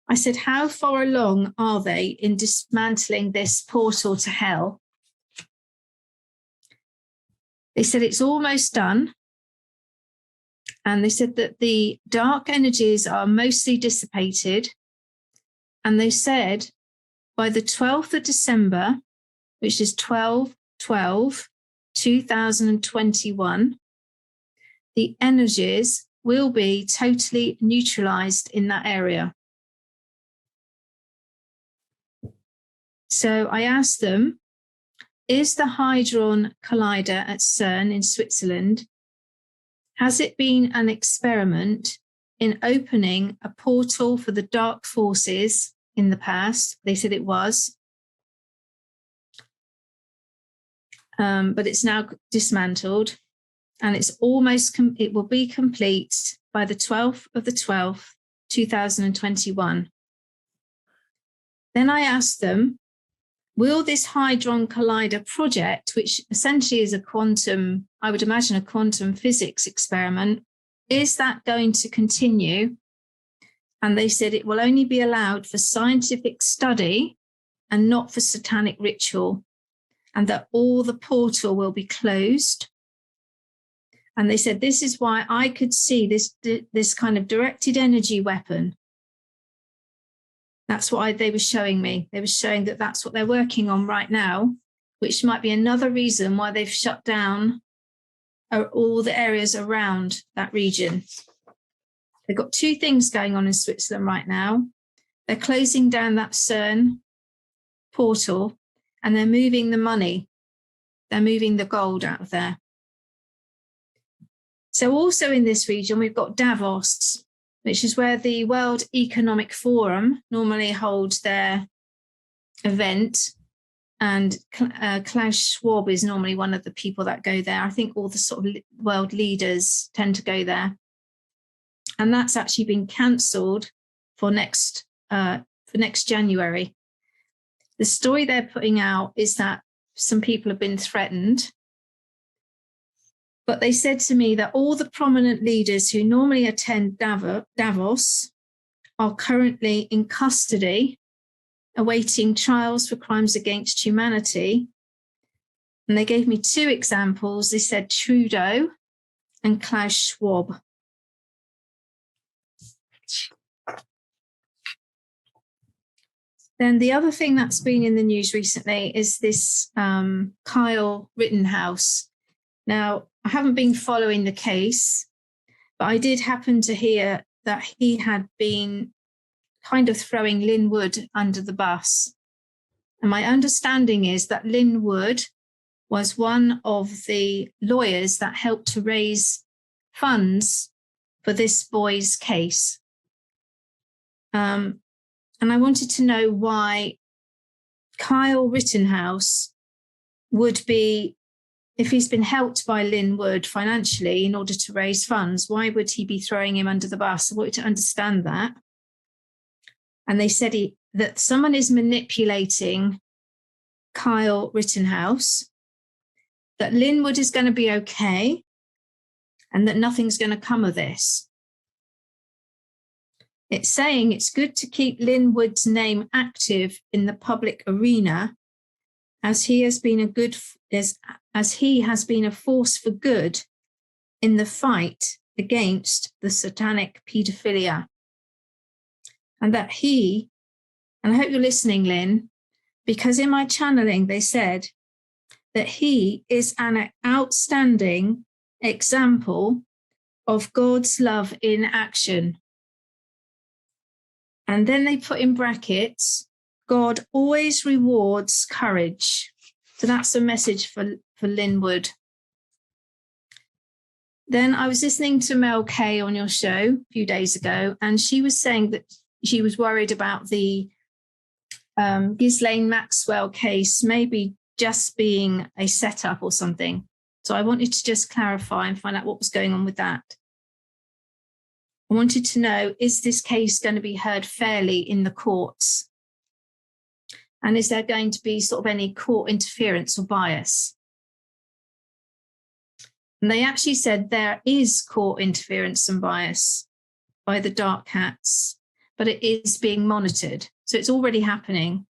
I said, how far along are they in dismantling this portal to hell? They said it's almost done. And they said that the dark energies are mostly dissipated. And they said by the 12th of December, which is 12/12/2021, the energies will be totally neutralized in that area. So I asked them, is the Hadron Collider at CERN in Switzerland, has it been an experiment in opening a portal for the dark forces in the past? They said it was. But it's now dismantled, and it's almost, it will be complete by the 12th of the 12th, 2021. Then I asked them, will this Hadron Collider project, which essentially is a quantum, I would imagine a quantum physics experiment, is that going to continue? And they said it will only be allowed for scientific study and not for satanic ritual, and that all the portal will be closed. And they said, this is why I could see this kind of directed energy weapon. That's what they were showing me. They were showing that that's what they're working on right now, which might be another reason why they've shut down all the areas around that region. They've got two things going on in Switzerland right now. They're closing down that CERN portal, and they're moving the money. They're moving the gold out of there. So also in this region, we've got Davos, which is where the World Economic Forum normally holds their event. And Klaus Schwab is normally one of the people that go there. I think all the sort of world leaders tend to go there. And that's actually been cancelled for next January. The story they're putting out is that some people have been threatened. But they said to me that all the prominent leaders who normally attend Davos are currently in custody, awaiting trials for crimes against humanity. And they gave me two examples. They said Trudeau and Klaus Schwab. Then the other thing that's been in the news recently is this Kyle Rittenhouse. Now, I haven't been following the case, but I did happen to hear that he had been kind of throwing Lynn Wood under the bus. And my understanding is that Lynn Wood was one of the lawyers that helped to raise funds for this boy's case. And I wanted to know why Kyle Rittenhouse would be, if he's been helped by Lynn Wood financially in order to raise funds, why would he be throwing him under the bus? I wanted to understand that. And they said that someone is manipulating Kyle Rittenhouse, that Lynn Wood is going to be okay, and that nothing's going to come of this. It's saying it's good to keep Lynn Wood's name active in the public arena, as he has been a force for good in the fight against the satanic paedophilia. And that he, and I hope you're listening, Lynn, because in my channeling, they said that he is an outstanding example of God's love in action. And then they put in brackets, God always rewards courage. So that's a message for Lynn Wood. Then I was listening to Mel Kay on your show a few days ago, and she was saying that she was worried about the Ghislaine Maxwell case maybe just being a setup or something. So I wanted to just clarify and find out what was going on with that. I wanted to know, is this case going to be heard fairly in the courts? And is there going to be sort of any court interference or bias? And they actually said there is court interference and bias by the dark hats, but it is being monitored. So it's already happening.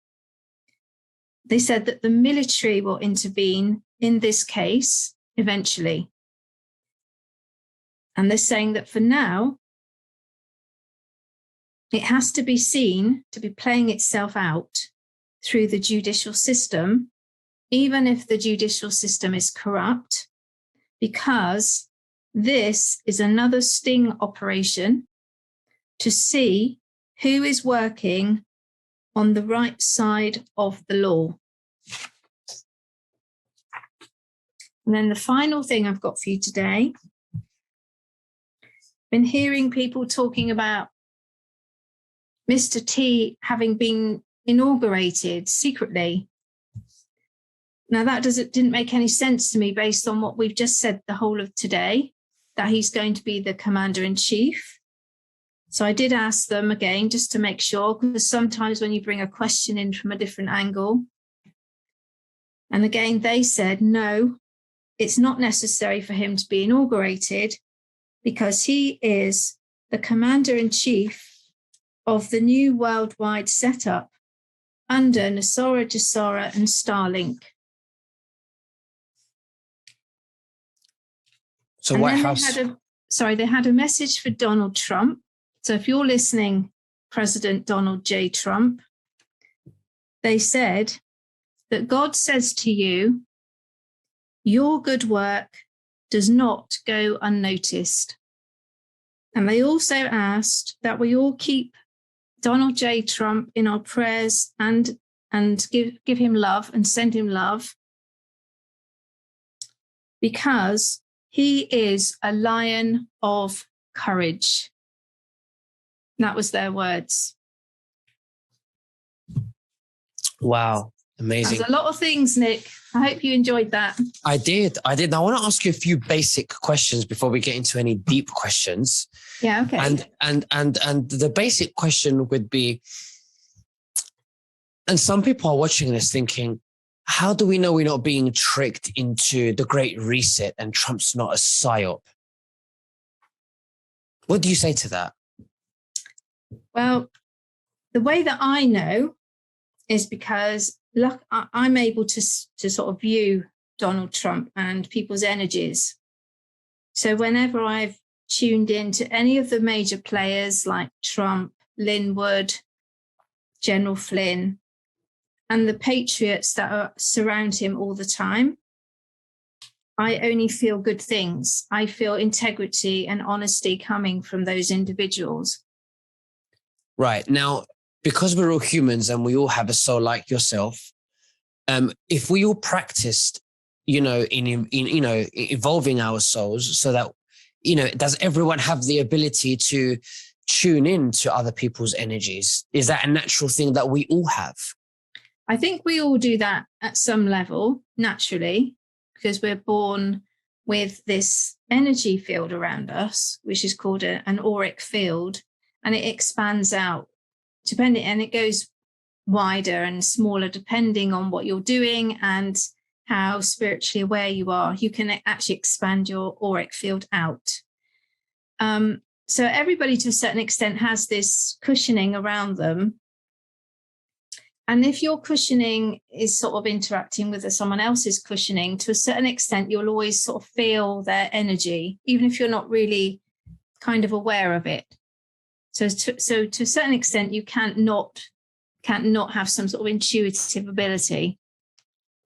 They said that the military will intervene in this case eventually. And they're saying that for now, it has to be seen to be playing itself out through the judicial system, even if the judicial system is corrupt, because this is another sting operation to see who is working on the right side of the law. And then the final thing I've got for you today, been hearing people talking about Mr. T having been inaugurated secretly. Now that didn't make any sense to me based on what we've just said the whole of today, that he's going to be the commander-in-chief. So I did ask them again, just to make sure, because sometimes when you bring a question in from a different angle, and again, they said, no, it's not necessary for him to be inaugurated because he is the commander-in-chief of the new worldwide setup under Nosora Jasora and Starlink. So White House... They had a message for Donald Trump. So if you're listening, President Donald J. Trump, they said that God says to you, your good work does not go unnoticed. And they also asked that we all keep Donald J. Trump in our prayers and give him love and send him love, because he is a lion of courage. That was their words. Wow. Amazing. There's a lot of things, Nick. I hope you enjoyed that. I did. Now, I want to ask you a few basic questions before we get into any deep questions. Yeah, okay. And the basic question would be, and some people are watching this thinking, how do we know we're not being tricked into the Great Reset and Trump's not a psyop? What do you say to that? Well, the way that I know is because I'm able to sort of view Donald Trump and people's energies. So whenever I've tuned in to any of the major players like Trump, Linwood, General Flynn, and the patriots that surround him all the time, I only feel good things. I feel integrity and honesty coming from those individuals. Right. Now, because we're all humans and we all have a soul like yourself, if we all practiced, in evolving our souls so that, does everyone have the ability to tune in to other people's energies? Is that a natural thing that we all have? I think we all do that at some level, naturally, because we're born with this energy field around us, which is called an auric field, and it expands out and it goes wider and smaller depending on what you're doing and how spiritually aware you are. You can actually expand your auric field out. So everybody to a certain extent has this cushioning around them. And if your cushioning is sort of interacting with someone else's cushioning, to a certain extent, you'll always sort of feel their energy, even if you're not really kind of aware of it. So to a certain extent, you can't not have some sort of intuitive ability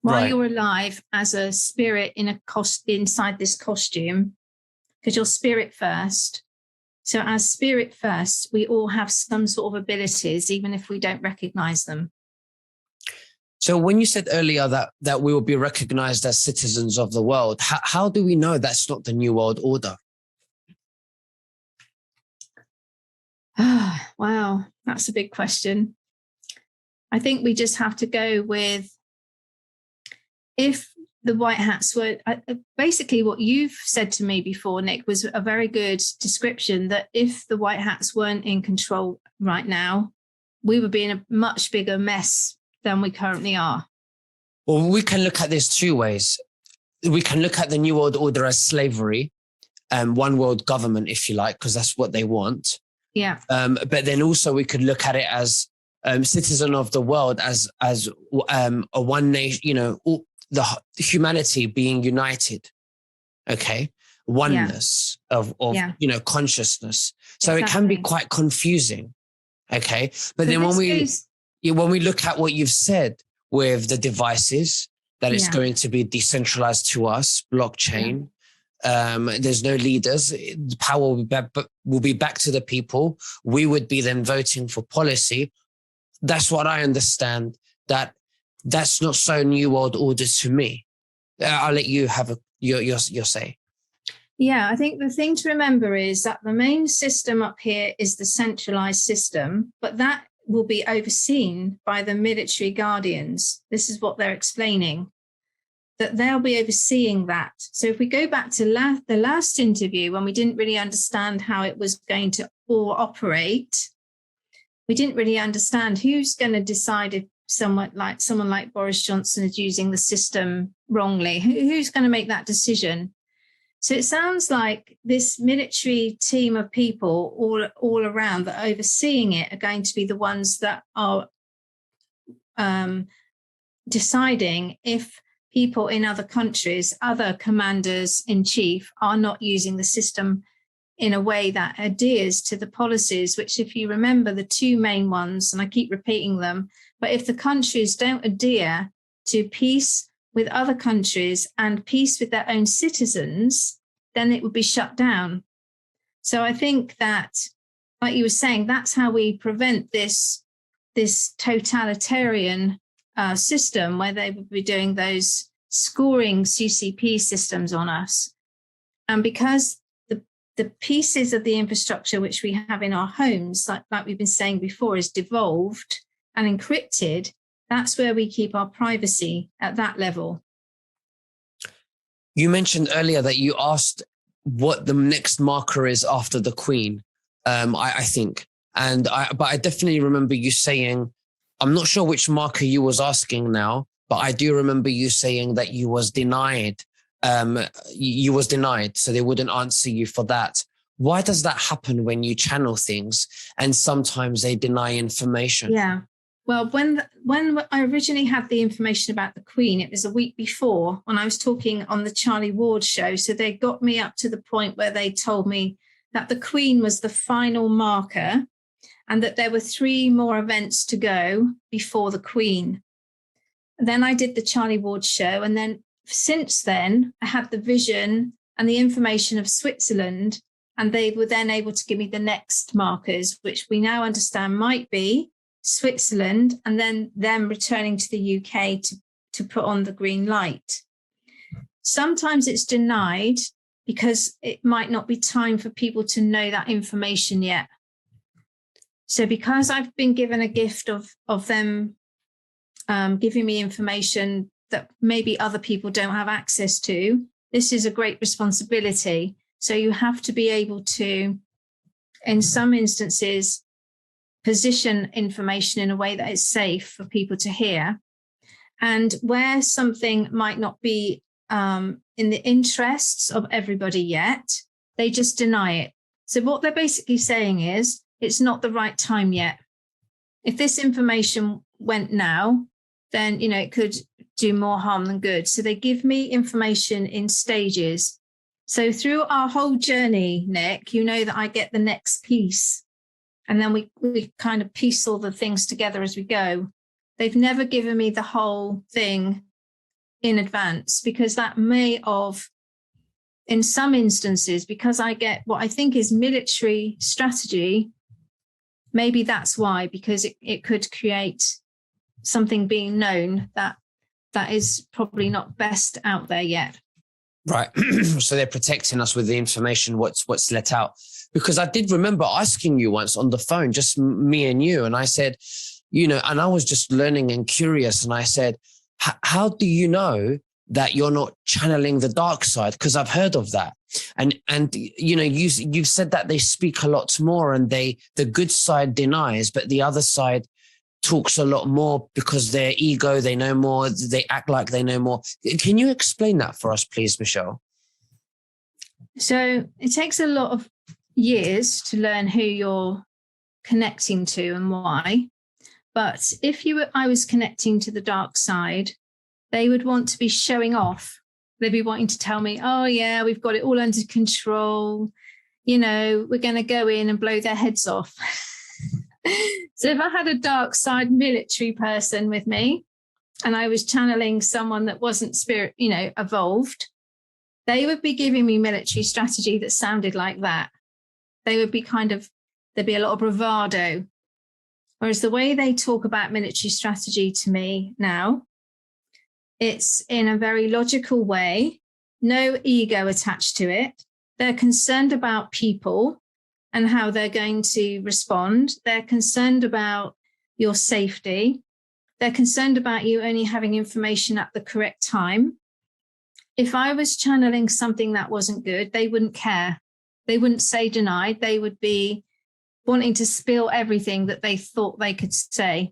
while you're alive as a spirit inside this costume, because you're spirit first. So as spirit first, we all have some sort of abilities, even if we don't recognize them. So when you said earlier that we will be recognized as citizens of the world, how do we know that's not the New World Order? Wow, that's a big question. I think we just have to go with, if the white hats were basically what you've said to me before, Nick, was a very good description, that if the white hats weren't in control right now, we would be in a much bigger mess than we currently are. Well, we can look at this two ways. We can look at the New World Order as slavery, one world government, if you like, because that's what they want. Yeah. But then also we could look at it as citizen of the world, as a one nation, the humanity being united. Okay. Oneness of consciousness. So It can be quite confusing. Okay. But then when we look at what you've said with the devices, that it's going to be decentralized to us, blockchain. There's no leaders. The power will be back to the people. We would be then voting for policy. That's what I understand. That's not so New World Order to me. I'll let you have your say. Yeah, I think the thing to remember is that the main system up here is the centralized system, but that will be overseen by the military guardians. This is what they're explaining, that they'll be overseeing that. So if we go back to the last interview, when we didn't really understand how it was going to all operate, we didn't really understand who's going to decide if someone like Boris Johnson is using the system wrongly. Who's going to make that decision? So it sounds like this military team of people all around that are overseeing it are going to be the ones that are deciding if people in other countries, other commanders in chief, are not using the system in a way that adheres to the policies, which, if you remember, the two main ones, and I keep repeating them, but if the countries don't adhere to peace with other countries and peace with their own citizens, then it would be shut down. So I think that, like you were saying, that's how we prevent this totalitarian system where they would be doing those scoring CCP systems on us. And because the pieces of the infrastructure which we have in our homes, like we've been saying before, is devolved and encrypted, that's where we keep our privacy at that level. You mentioned earlier that you asked what the next marker is after the Queen, I think. But I definitely remember you saying, I'm not sure which marker you was asking now, but I do remember you saying that you was denied. You was denied, so they wouldn't answer you for that. Why does that happen when you channel things and sometimes they deny information? Yeah. Well, when I originally had the information about the Queen, it was a week before when I was talking on the Charlie Ward show. So they got me up to the point where they told me that the Queen was the final marker and that there were 3 more events to go before the Queen. Then I did the Charlie Ward show. And then since then, I had the vision and the information of Switzerland, and they were then able to give me the next markers, which we now understand might be Switzerland, and then them returning to the UK to put on the green light. Sometimes it's denied because it might not be time for people to know that information yet. So because I've been given a gift of them giving me information that maybe other people don't have access to, this is a great responsibility. So you have to be able to, in some instances, position information in a way that is safe for people to hear. And where something might not be in the interests of everybody yet, they just deny it. So what they're basically saying is, it's not the right time yet. If this information went now, then, it could do more harm than good. So they give me information in stages. So through our whole journey, Nick, you know that I get the next piece. And then we kind of piece all the things together as we go. They've never given me the whole thing in advance, because that may have, in some instances, because I get what I think is military strategy, maybe that's why, because it could create something being known that is probably not best out there yet. Right. So they're protecting us with the information, what's let out. Because I did remember asking you once on the phone, just me and you, and I said, and I was just learning and curious, and I said, how do you know that you're not channeling the dark side, because I've heard of that. And you know, you've said that they speak a lot more and the good side denies, but the other side talks a lot more because their ego, they know more, they act like they know more. Can you explain that for us, please, Michelle? So it takes a lot of years to learn who you're connecting to and why. But if I was connecting to the dark side, they would want to be showing off. They'd be wanting to tell me, oh yeah, we've got it all under control. You know, we're going to go in and blow their heads off. So if I had a dark side military person with me and I was channeling someone that wasn't evolved, they would be giving me military strategy that sounded like that. They would be there'd be a lot of bravado. Whereas the way they talk about military strategy to me now, it's in a very logical way, no ego attached to it. They're concerned about people and how they're going to respond. They're concerned about your safety. They're concerned about you only having information at the correct time. If I was channeling something that wasn't good, they wouldn't care. They wouldn't say denied. They would be wanting to spill everything that they thought they could say.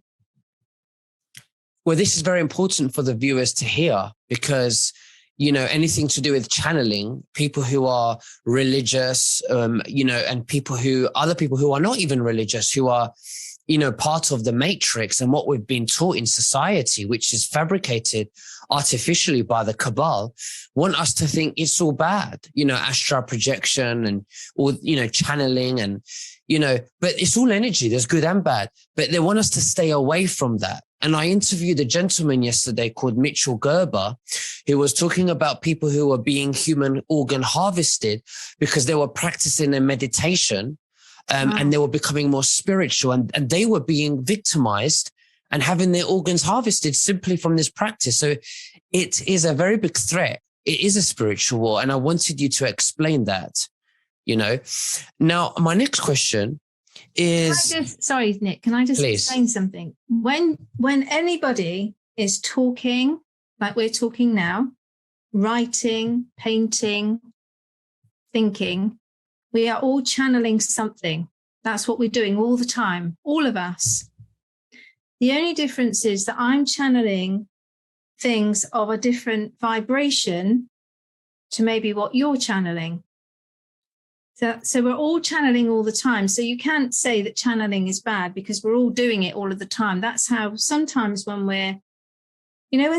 Well, this is very important for the viewers to hear, because, you know, anything to do with channeling, people who are religious, and other people who are not even religious, who are, you know, part of the matrix and what we've been taught in society, which is fabricated artificially by the cabal, want us to think it's all bad, you know, astral projection and all, you know, channeling and, you know, but it's all energy. There's good and bad, but they want us to stay away from that. And I interviewed a gentleman yesterday called Mitchell Gerber, who was talking about people who were being human organ harvested because they were practicing their meditation, and they were becoming more spiritual, and they were being victimized and having their organs harvested simply from this practice. So it is a very big threat. It is a spiritual war. And I wanted you to explain that, you know. Now, my next question is... Sorry, Nick, can I just please explain something? When anybody is talking, like we're talking now, writing, painting, thinking, we are all channeling something. That's what we're doing all the time, all of us. The only difference is that I'm channeling things of a different vibration to maybe what you're channeling. So we're all channeling all the time. So you can't say that channeling is bad because we're all doing it all of the time. That's how sometimes when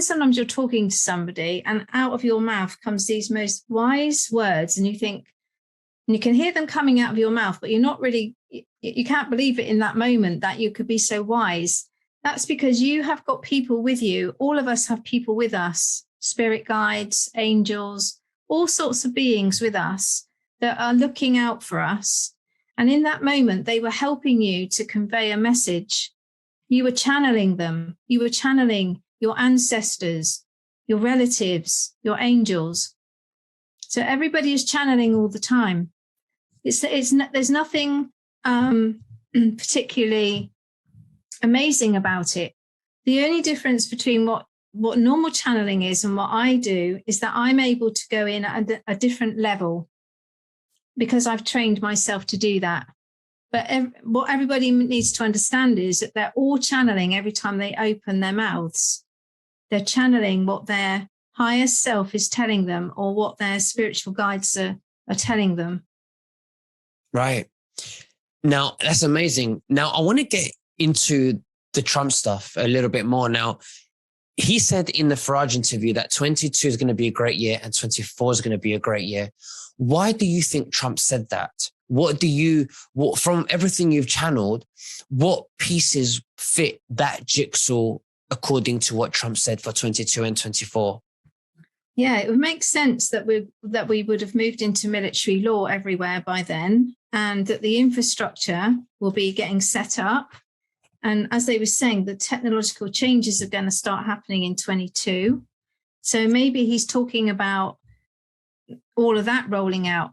sometimes you're talking to somebody and out of your mouth comes these most wise words and you think, and you can hear them coming out of your mouth, but you can't believe it in that moment that you could be so wise. That's because you have got people with you. All of us have people with us, spirit guides, angels, all sorts of beings with us that are looking out for us. And in that moment, they were helping you to convey a message. You were channeling them. You were channeling your ancestors, your relatives, your angels. So everybody is channeling all the time. There's nothing particularly amazing about it. The only difference between what normal channeling is and what I do is that I'm able to go in at a different level because I've trained myself to do that. But what everybody needs to understand is that they're all channeling every time they open their mouths. They're channeling what their higher self is telling them or what their spiritual guides are telling them. Right. Now, that's amazing. Now, I want to get into the Trump stuff a little bit more. Now, he said in the Farage interview that 22 is going to be a great year and 24 is going to be a great year. Why do you think Trump said that? What from everything you've channeled, what pieces fit that jigsaw according to what Trump said for 22 and 24? Yeah, it would make sense that we would have moved into military law everywhere by then, and that the infrastructure will be getting set up. And as they were saying, the technological changes are going to start happening in 22. So maybe he's talking about all of that rolling out.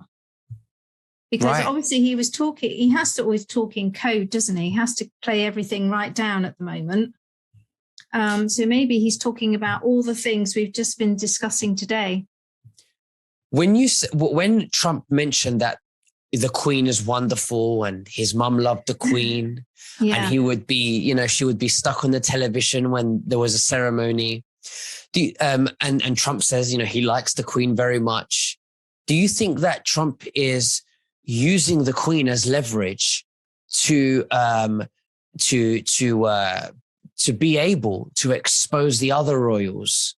Because obviously he has to always talk in code, doesn't he? He has to play everything right down at the moment. So maybe he's talking about all the things we've just been discussing today. When Trump mentioned that the Queen is wonderful and his mum loved the Queen, and he would be, she would be stuck on the television when there was a ceremony. And Trump says, he likes the Queen very much. Do you think that Trump is using the Queen as leverage to be able to expose the other royals?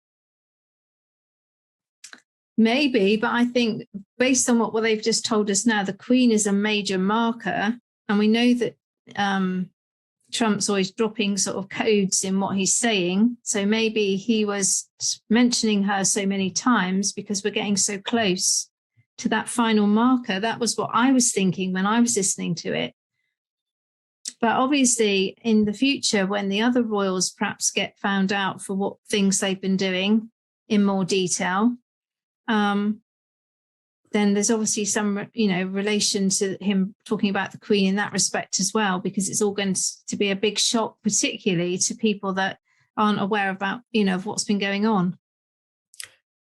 Maybe, but I think based on what they've just told us now, the Queen is a major marker. And we know that Trump's always dropping sort of codes in what he's saying. So maybe he was mentioning her so many times because we're getting so close to that final marker. That was what I was thinking when I was listening to it. But obviously, in the future, when the other royals perhaps get found out for what things they've been doing in more detail, then there's obviously some, relation to him talking about the Queen in that respect as well, because it's all going to be a big shock, particularly to people that aren't aware about, of what's been going on.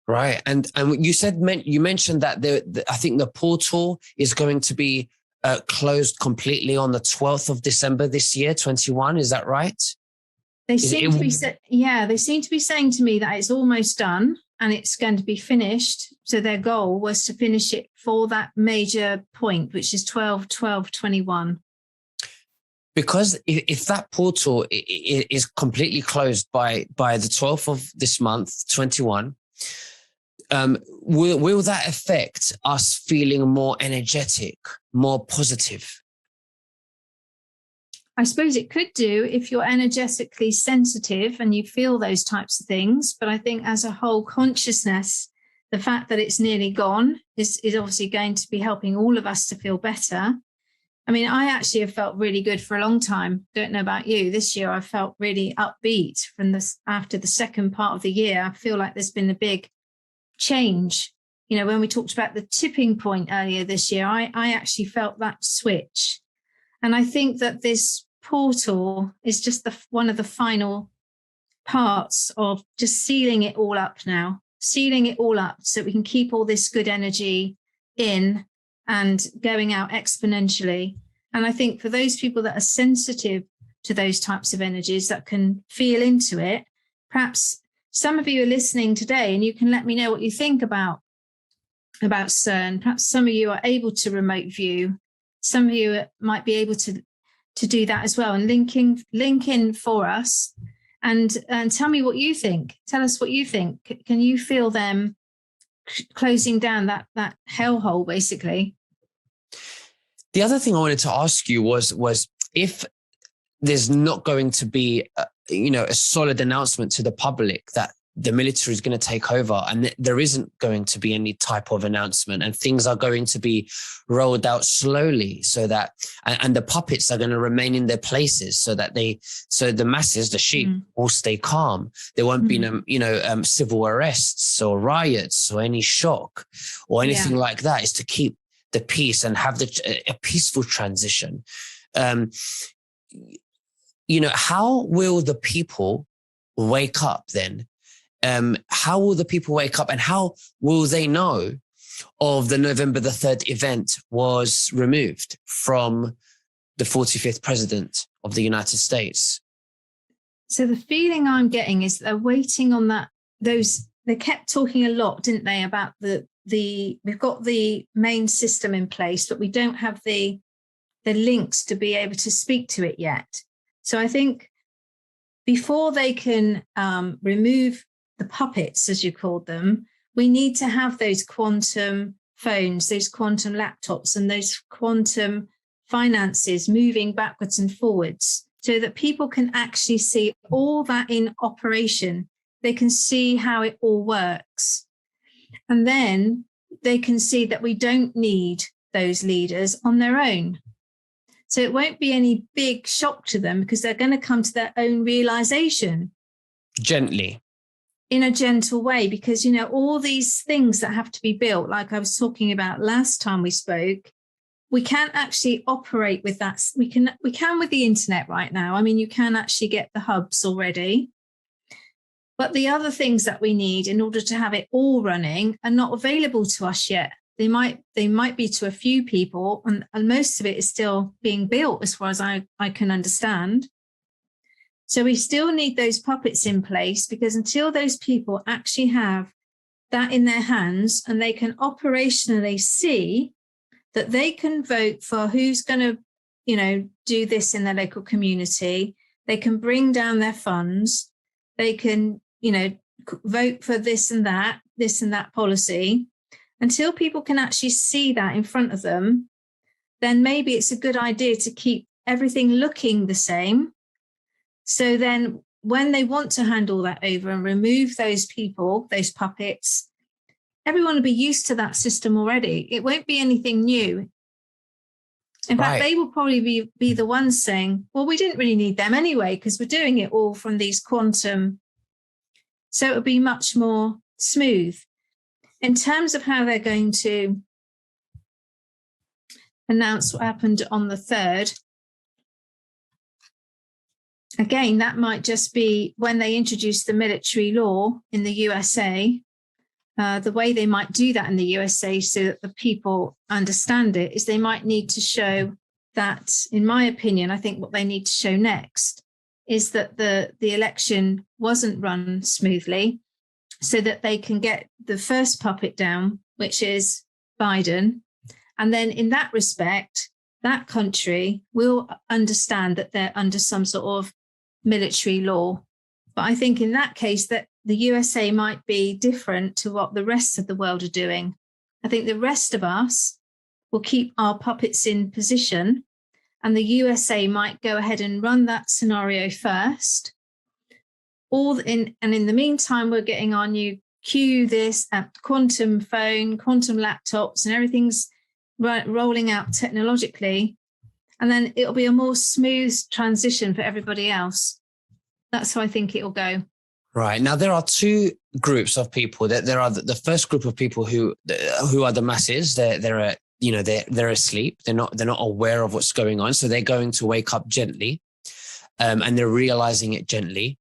Right. And you mentioned that I think the portal is going to be closed completely on the 12th of December this year, 21. Is that right? They seem to be saying to me that it's almost done and it's going to be finished. So their goal was to finish it for that major point, which is 12/12/21. Because if that portal is completely closed by the 12th of this month, 21, will that affect us feeling more energetic, more positive? I suppose it could do if you're energetically sensitive and you feel those types of things. But I think as a whole consciousness, the fact that it's nearly gone is obviously going to be helping all of us to feel better. I mean, I actually have felt really good for a long time. Don't know about you. This year, I felt really upbeat after the second part of the year. I feel like there's been a big change. When we talked about the tipping point earlier this year, I actually felt that switch. And I think that this portal is just one of the final parts of just sealing it all up now, so we can keep all this good energy in and going out exponentially. And I think for those people that are sensitive to those types of energies that can feel into it, perhaps some of you are listening today and you can let me know what you think about CERN. Perhaps some of you are able to remote view. Some of you might be able to do that as well and link in for us and tell me what you think. Tell us what you think. Can you feel them closing down that hellhole, basically? The other thing I wanted to ask you was if there's not going to be a solid announcement to the public that the military is going to take over, and there isn't going to be any type of announcement, and things are going to be rolled out slowly, so that and the puppets are going to remain in their places, so the masses, the sheep, will stay calm. There won't be civil arrests or riots or any shock or anything like that. Is to keep the peace and have a peaceful transition. How will the people wake up then? How will the people wake up, and how will they know of the November the 3rd event was removed from the 45th president of the United States? So the feeling I'm getting is they're waiting on that. They kept talking a lot, didn't they, about we've got the main system in place, but we don't have the links to be able to speak to it yet. So I think before they can remove the puppets, as you called them, we need to have those quantum phones, those quantum laptops, and those quantum finances moving backwards and forwards so that people can actually see all that in operation. They can see how it all works. And then they can see that we don't need those leaders on their own. So it won't be any big shock to them because they're going to come to their own realization. Gently. In a gentle way, because, all these things that have to be built, like I was talking about last time we spoke, we can't actually operate with that. We can with the internet right now. I mean, you can actually get the hubs already, But the other things that we need in order to have it all running are not available to us yet. They might be to a few people, and most of it is still being built as far as I can understand. So we still need those puppets in place, because until those people actually have that in their hands and they can operationally see that they can vote for who's going to, do this in their local community, they can bring down their funds, they can, vote for this and that policy. Until people can actually see that in front of them, then maybe it's a good idea to keep everything looking the same. So then when they want to hand all that over and remove those people, those puppets, everyone will be used to that system already. It won't be anything new. In fact, they will probably be the ones saying, well, we didn't really need them anyway, because we're doing it all from these quantum. So it'll be much more smooth. In terms of how they're going to announce what happened on the 3rd, again, that might just be when they introduce the military law in the USA. The way they might do that in the USA so that the people understand it is they might need to show that, in my opinion, I think what they need to show next is that the election wasn't run smoothly, so that they can get the first puppet down, which is Biden. And then in that respect, that country will understand that they're under some sort of military law. But I think in that case that the USA might be different to what the rest of the world are doing. I think the rest of us will keep our puppets in position, and the USA might go ahead and run that scenario first. In the meantime, we're getting our new quantum phone, quantum laptops, and everything's rolling out technologically. And then it'll be a more smooth transition for everybody else. That's how I think it'll go. Right. Now, there are two groups of people. There are the first group of people who are the masses. They're asleep. They're not aware of what's going on. So they're going to wake up gently, and they're realizing it gently.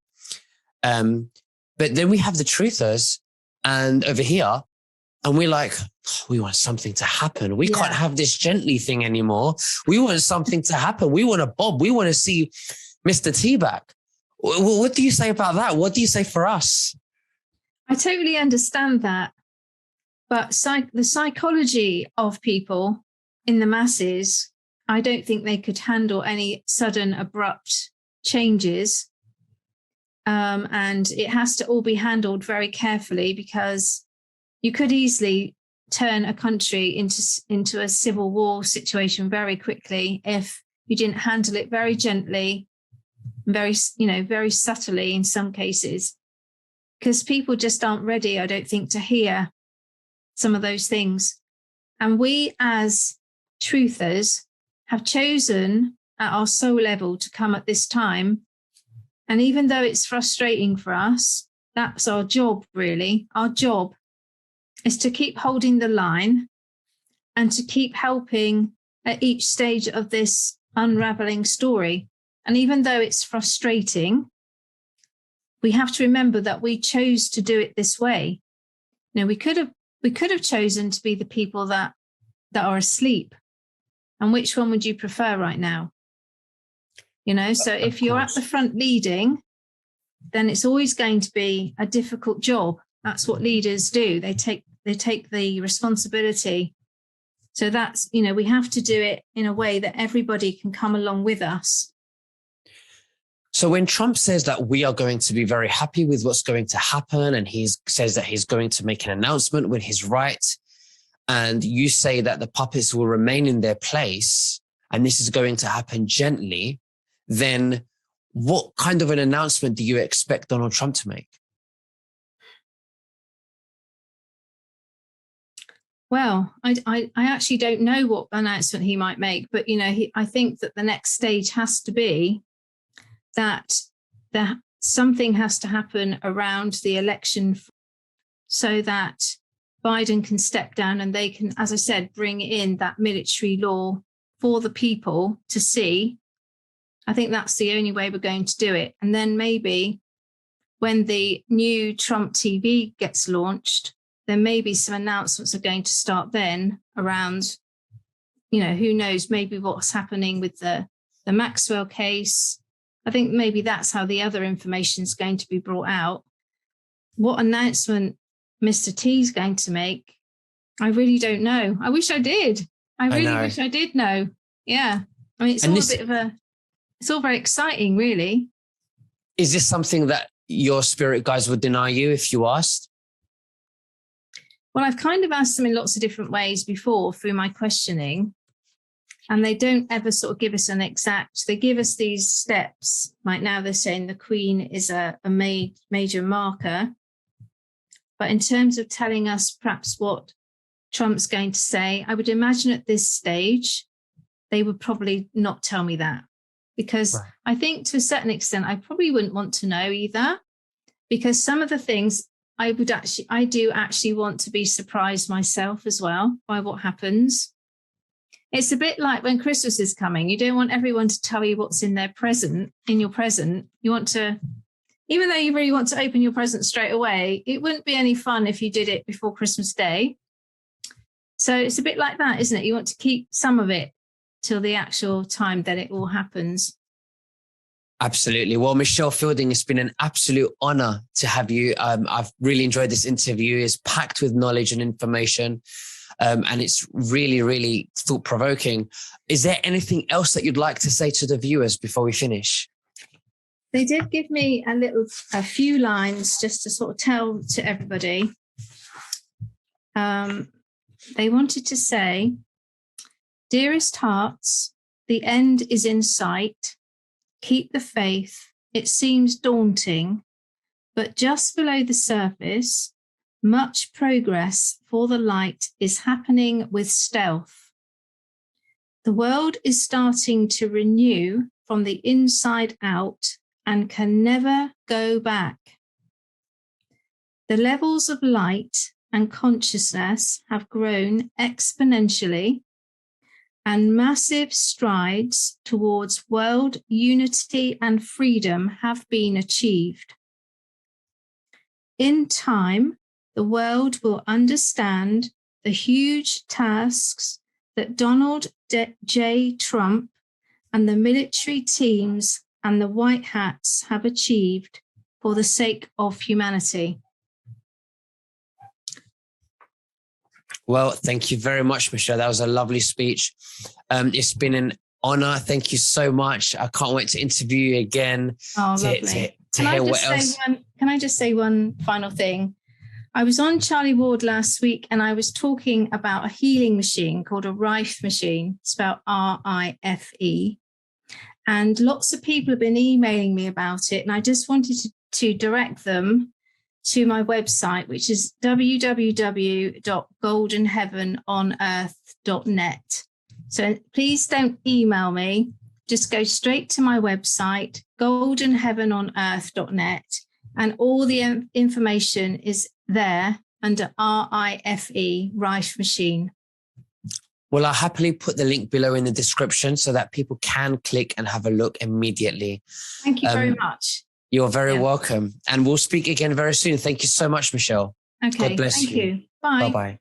But then we have the truthers, and over here, and we're like, we want something to happen. We can't have this gently thing anymore. We want something to happen. We want a bob. We want to see Mr. T back. What do you say about that? What do you say for us? I totally understand that. But the psychology of people in the masses, I don't think they could handle any sudden, abrupt changes. And it has to all be handled very carefully, because you could easily turn a country into a civil war situation very quickly if you didn't handle it very gently, very subtly in some cases, because people just aren't ready, I don't think, to hear some of those things. And we as truthers have chosen at our soul level to come at this time. And even though it's frustrating for us, that's our job, really. Our job is to keep holding the line and to keep helping at each stage of this unraveling story. And even though it's frustrating, we have to remember that we chose to do it this way. We could have chosen to be the people that are asleep. And which one would you prefer right now? So if you're at the front leading, then it's always going to be a difficult job. That's what leaders do. They take the responsibility. So that's, we have to do it in a way that everybody can come along with us. So when Trump says that we are going to be very happy with what's going to happen, and he says that he's going to make an announcement when he's right, and you say that the puppets will remain in their place and this is going to happen gently, then what kind of an announcement do you expect Donald Trump to make? Well, I actually don't know what announcement he might make, but, I think that the next stage has to be that something has to happen around the election so that Biden can step down and they can, as I said, bring in that military law for the people to see. I think that's the only way we're going to do it. And then maybe when the new Trump TV gets launched, there may be some announcements are going to start then around, who knows, maybe what's happening with the Maxwell case. I think maybe that's how the other information is going to be brought out. What announcement Mr. T is going to make, I really don't know. I wish I did. I really wish I did know. Yeah. I mean, it's all very exciting, really. Is this something that your spirit guides would deny you if you asked? Well, I've kind of asked them in lots of different ways before through my questioning, and they don't ever sort of give us an exact, they give us these steps. Like now they're saying the Queen is a major marker. But in terms of telling us perhaps what Trump's going to say, I would imagine at this stage, they would probably not tell me that. Because I think to a certain extent, I probably wouldn't want to know either. Because some of the things I do actually want to be surprised myself as well by what happens. It's a bit like when Christmas is coming. You don't want everyone to tell you what's in your present. You want to, even though you really want to open your present straight away, it wouldn't be any fun if you did it before Christmas Day. So it's a bit like that, isn't it? You want to keep some of it till the actual time that it all happens. Absolutely. Well, Michelle Fielding, it's been an absolute honor to have you. I've really enjoyed this interview. It's packed with knowledge and information. And it's really, really thought-provoking. Is there anything else that you'd like to say to the viewers before we finish? They did give me a few lines just to sort of tell to everybody. They wanted to say, "Dearest hearts, the end is in sight. Keep the faith. It seems daunting, but just below the surface, much progress for the light is happening with stealth. The world is starting to renew from the inside out and can never go back. The levels of light and consciousness have grown exponentially, and massive strides towards world unity and freedom have been achieved. In time, the world will understand the huge tasks that Donald J. Trump and the military teams and the White Hats have achieved for the sake of humanity." Well, thank you very much, Michelle. That was a lovely speech. It's been an honor. Thank you so much. I can't wait to interview you again. Oh, lovely. To hear what else. Can I just say one final thing? I was on Charlie Ward last week and I was talking about a healing machine called a Rife machine, spelled R-I-F-E. And lots of people have been emailing me about it. And I just wanted to direct them to my website, which is www.goldenheavenonearth.net. So please don't email me. Just go straight to my website, goldenheavenonearth.net. And all the information is there under R-I-F-E, Rife Machine. Well, I'll happily put the link below in the description so that people can click and have a look immediately. Thank you very much. You're very welcome. And we'll speak again very soon. Thank you so much, Michelle. Okay. God bless you. Thank you. Bye. Bye-bye.